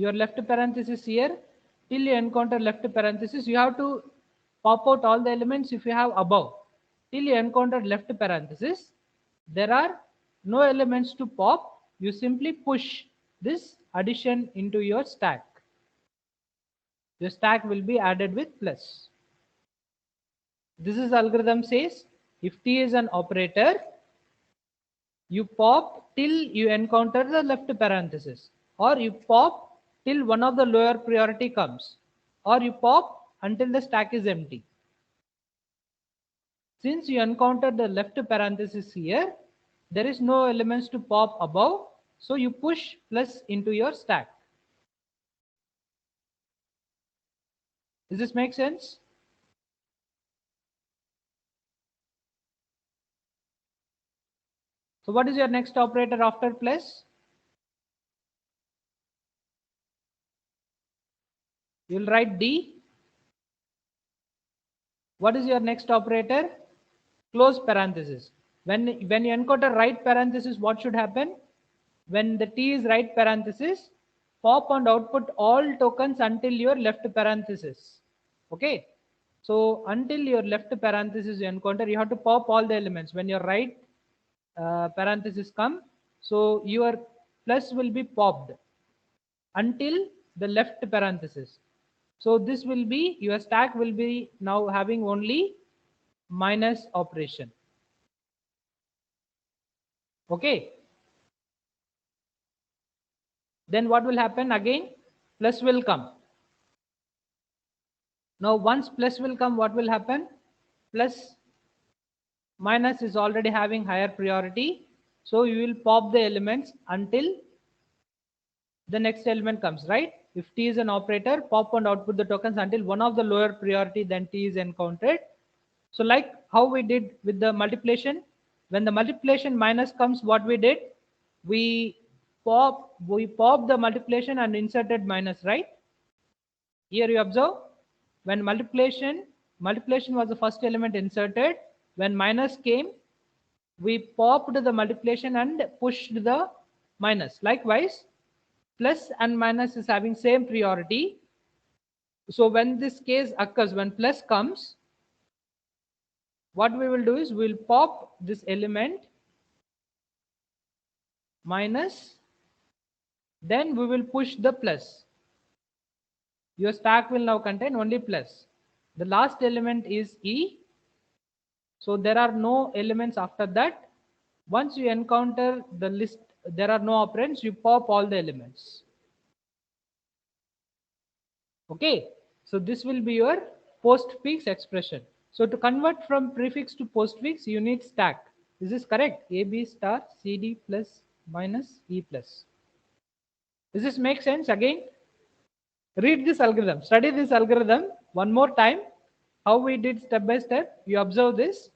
your left parenthesis here till you encounter left parenthesis. You have to pop out all the elements if you have above. Till you encounter left parenthesis, there are no elements to pop. You simply push this addition into your stack. Your stack will be added with plus. This is algorithm says if T is an operator, you pop till you encounter the left parenthesis, or you pop till one of the lower priority comes, or you pop until the stack is empty. Since you encounter the left parenthesis here, there is no elements to pop above, so you push plus into your stack. Does this make sense? So what is your next operator after plus? You'll write D. What is your next operator? Close parenthesis. When you encounter right parenthesis, what should happen? When the T is right parenthesis, pop and output all tokens until your left parenthesis. Okay. So until your left parenthesis you encounter, you have to pop all the elements. When your right parenthesis come, so your plus will be popped until the left parenthesis. So this will be, your stack will be now having only minus operation. Okay. Then what will happen again? Plus will come. Now once plus will come, what will happen? Plus minus is already having higher priority. So you will pop the elements until the next element comes, right? If T is an operator, pop and output the tokens until one of the lower priority than T is encountered. So like how we did with the multiplication, when the multiplication minus comes, what we did? We pop the multiplication and inserted minus, right? Here you observe, when multiplication was the first element inserted, when minus came, we popped the multiplication and pushed the minus. Likewise, plus and minus is having same priority. So when this case occurs, when plus comes, what we will do is we'll pop this element minus, then we will push the plus. Your stack will now contain only plus. The last element is E. So there are no elements after that. Once you encounter the list, there are no operands, you pop all the elements. Okay. So this will be your postfix expression. So to convert from prefix to postfix, you need stack. Is this correct? AB star CD plus minus E plus. Does this make sense? Again, read this algorithm, study this algorithm one more time. How we did step by step. You observe this,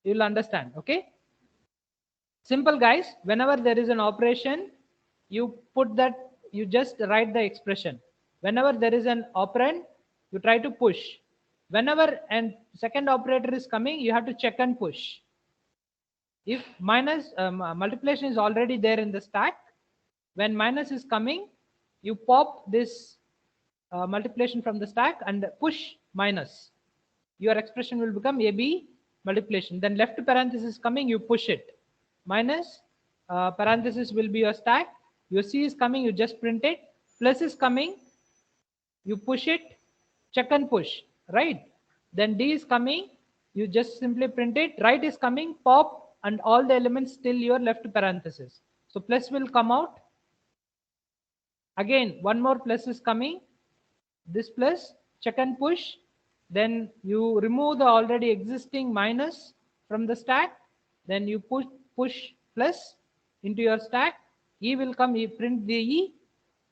you will understand. Okay. Simple, guys. Whenever there is an operation, you put that, you just write the expression. Whenever there is an operand, you try to push. Whenever and second operator is coming, you have to check and push. If minus multiplication is already there in the stack, when minus is coming, you pop this multiplication from the stack and push minus. Your expression will become AB multiplication. Then left parenthesis coming, you push it. Minus parenthesis will be your stack. Your C is coming, you just print it. Plus is coming, you push it, check and push, right? Then D is coming, you just simply print it. Right is coming, pop, and all the elements till your left parenthesis. So plus will come out. Again, one more plus is coming. This plus, check and push. Then you remove the already existing minus from the stack. Then you push plus into your stack. E will come, you print the E,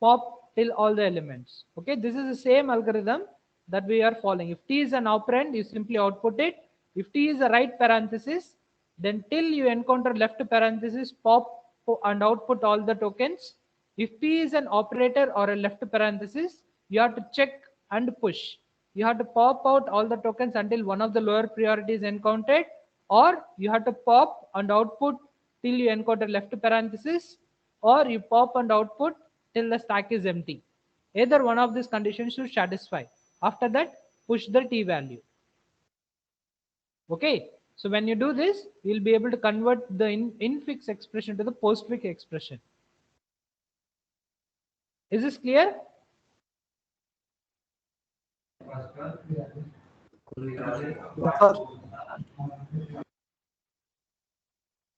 pop till all the elements. Okay, this is the same algorithm that we are following. If T is an operand, you simply output it. If T is a right parenthesis, then till you encounter left parenthesis, pop and output all the tokens. If P is an operator or a left parenthesis, you have to check and push. You have to pop out all the tokens until one of the lower priorities encountered, or you have to pop and output till you encounter left parenthesis, or you pop and output till the stack is empty. Either one of these conditions should satisfy. After that, push the t value. Okay, so when you do this, you'll be able to convert the infix expression to the postfix expression. Is this clear?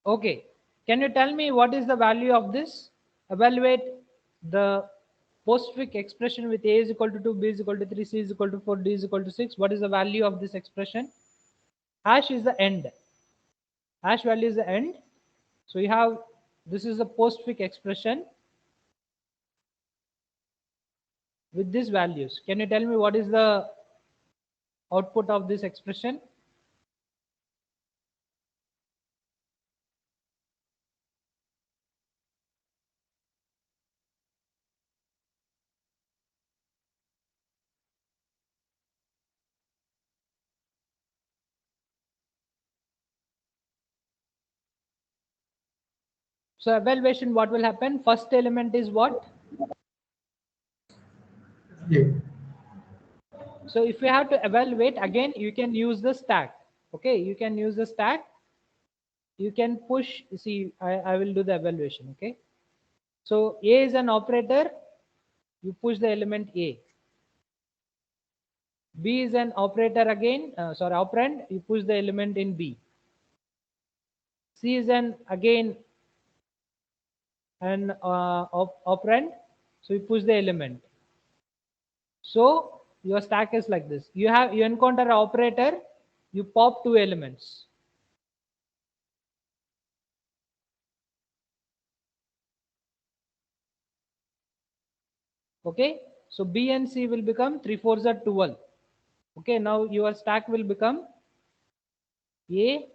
Okay, can you tell me what is the value of this? Evaluate the postfix expression with a is equal to 2, b is equal to 3, c is equal to 4, d is equal to 6. What is the value of this expression? Hash is the end. Hash value is the end. So you have, this is the postfix expression with these values. Can you tell me what is the output of this expression? So evaluation, what will happen? First element is what? Yeah. So if you have to evaluate, again, you can use the stack. Okay, you can use the stack. You can push, see, I will do the evaluation. Okay, so A is an operator, you push the element A. B is an operator again, operand, you push the element in B. C is an again an operand, so you push the element. So your stack is like this. You encounter an operator, you pop 2 elements. Okay, so B and C will become 3 4s are 12. Okay, now your stack will become A,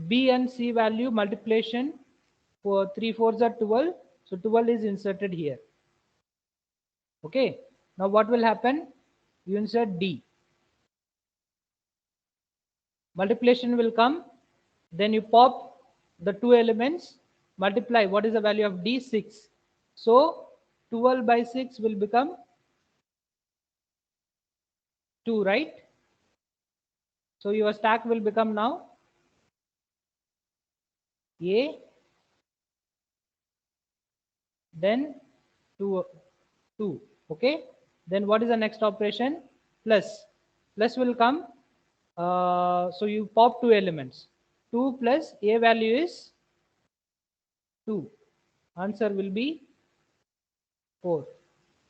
B and C value multiplication for 3 4s are 12. So 12 is inserted here. Okay, now what will happen? You insert D. Multiplication will come, then you pop the 2 elements, multiply. What is the value of D? 6. So 12 by 6 will become 2, right? So your stack will become now A, then 2. Okay, then what is the next operation? Plus will come. So you pop 2 elements. 2 plus A value is 2. Answer will be 4.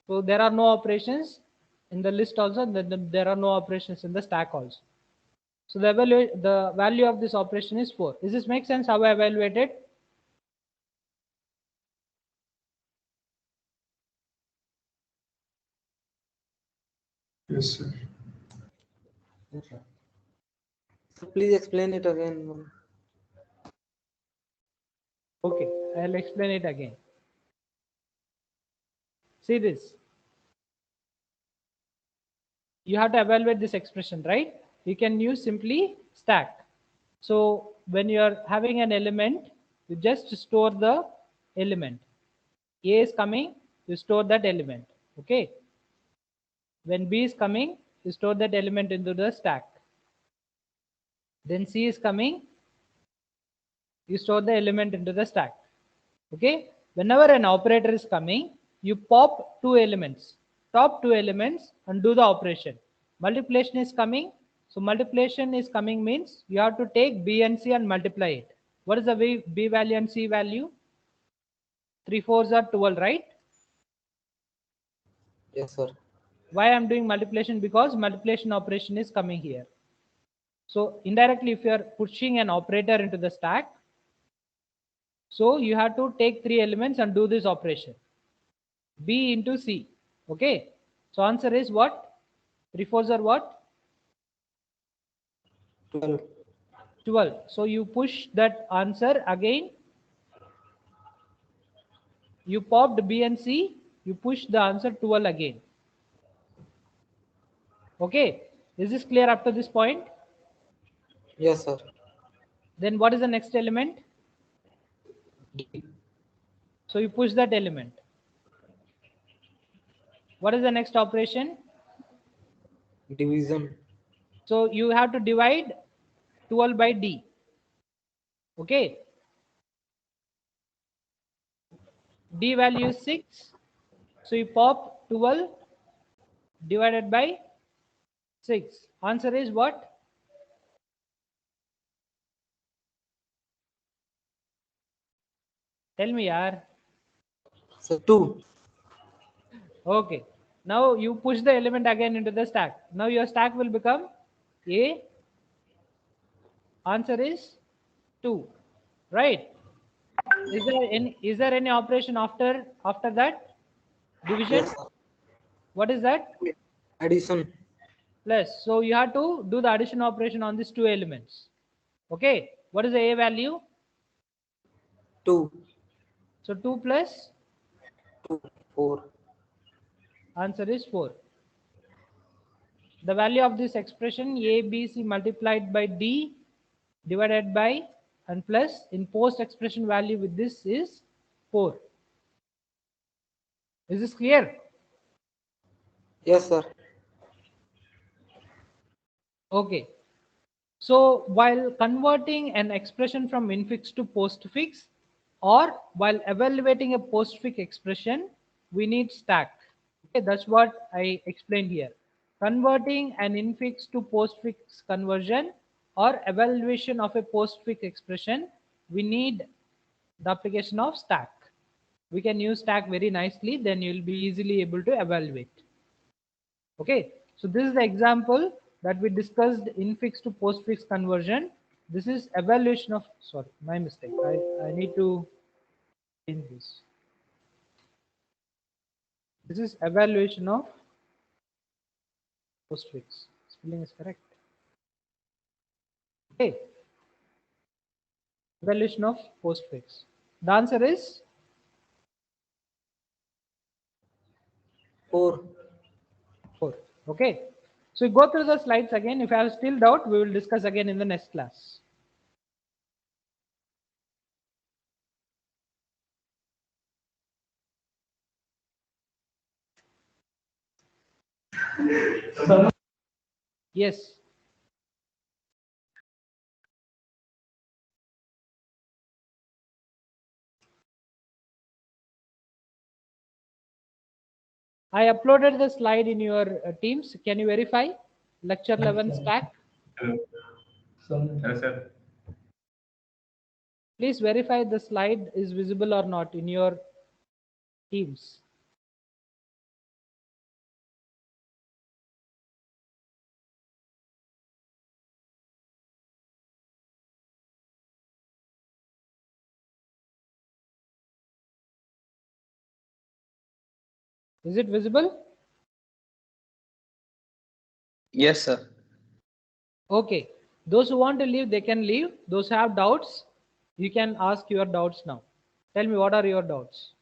So there are no operations in the list also. There are no operations in the stack also. So the value of this operation is 4. Does this make sense how I evaluated? Yes, sir. So please explain it again. Okay, I'll explain it again. See this. You have to evaluate this expression, right? You can use simply stack. So when you're having an element, you just store the element. A is coming, you store that element. Okay. When B is coming, you store that element into the stack. Then C is coming, you store the element into the stack. Okay. Whenever an operator is coming, you pop 2 elements, top 2 elements, and do the operation. Multiplication is coming. So multiplication is coming means you have to take B and C and multiply it. What is the B value and C value? 3 4s are 12, right? Yes, sir. Why I'm doing multiplication? Because multiplication operation is coming here. So indirectly, if you are pushing an operator into the stack, so you have to take 3 elements and do this operation. B into C. Okay. So answer is what? 3 4s are what? 12. 12. So you push that answer again. You popped B and C. You push the answer 12 again. Okay. Is this clear up to this point? Yes, sir. Then what is the next element? D. So you push that element. What is the next operation? Division. So you have to divide 12 by D. Okay. D value is 6. So you pop 12 divided by 6. Answer is what? Tell me, yaar. So 2. Okay. Now you push the element again into the stack. Now your stack will become A. Answer is 2. Right? Is there any operation after that? Division? Yes, sir. What is that? Addition. Plus. So you have to do the addition operation on these two elements. Okay. What is the A value? 2. So 2 plus 2. 4. answer is 4. The value of this expression A, B, C multiplied by D divided by and plus in post expression value with this is 4. Is this clear? Yes, sir. Okay. So while converting an expression from infix to postfix or while evaluating a postfix expression, we need stack. Okay, that's what I explained here. Converting an infix to postfix conversion or evaluation of a postfix expression, we need the application of stack. We can use stack very nicely, then you'll be easily able to evaluate. Okay, so this is the example that we discussed infix to postfix conversion. This is evaluation of, sorry, my mistake. I need to change this. This is evaluation of postfix. Spelling is correct. Okay, evaluation of postfix. The answer is 4. 4. Okay, so we go through the slides again. If you have still doubt, we will discuss again in the next class. Yes. I uploaded the slide in your Teams. Can you verify? Lecture 11 stack. Hello, sir. Please verify the slide is visible or not in your Teams. Is it visible? Yes, sir. Okay. Those who want to leave, they can leave. Those who have doubts, you can ask your doubts now. Tell me, what are your doubts?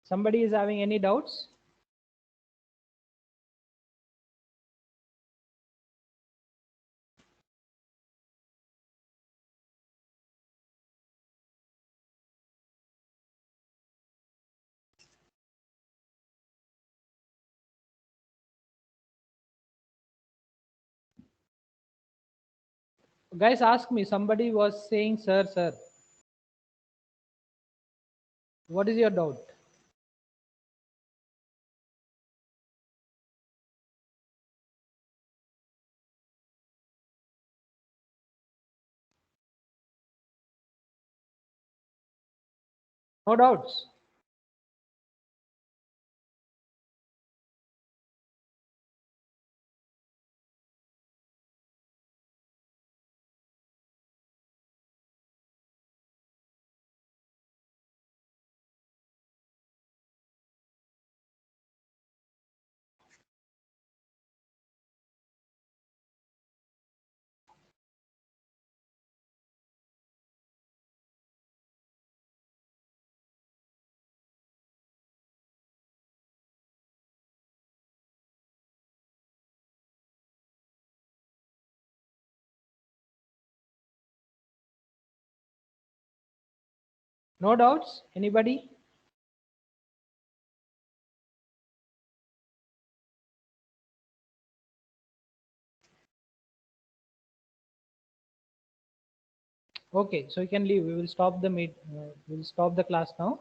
Somebody is having any doubts? Guys, ask me. Somebody was saying, sir, sir. What is your doubt? No doubts. No doubts? Anybody? Okay, so you can leave. We will stop the meet. We'll stop the class now.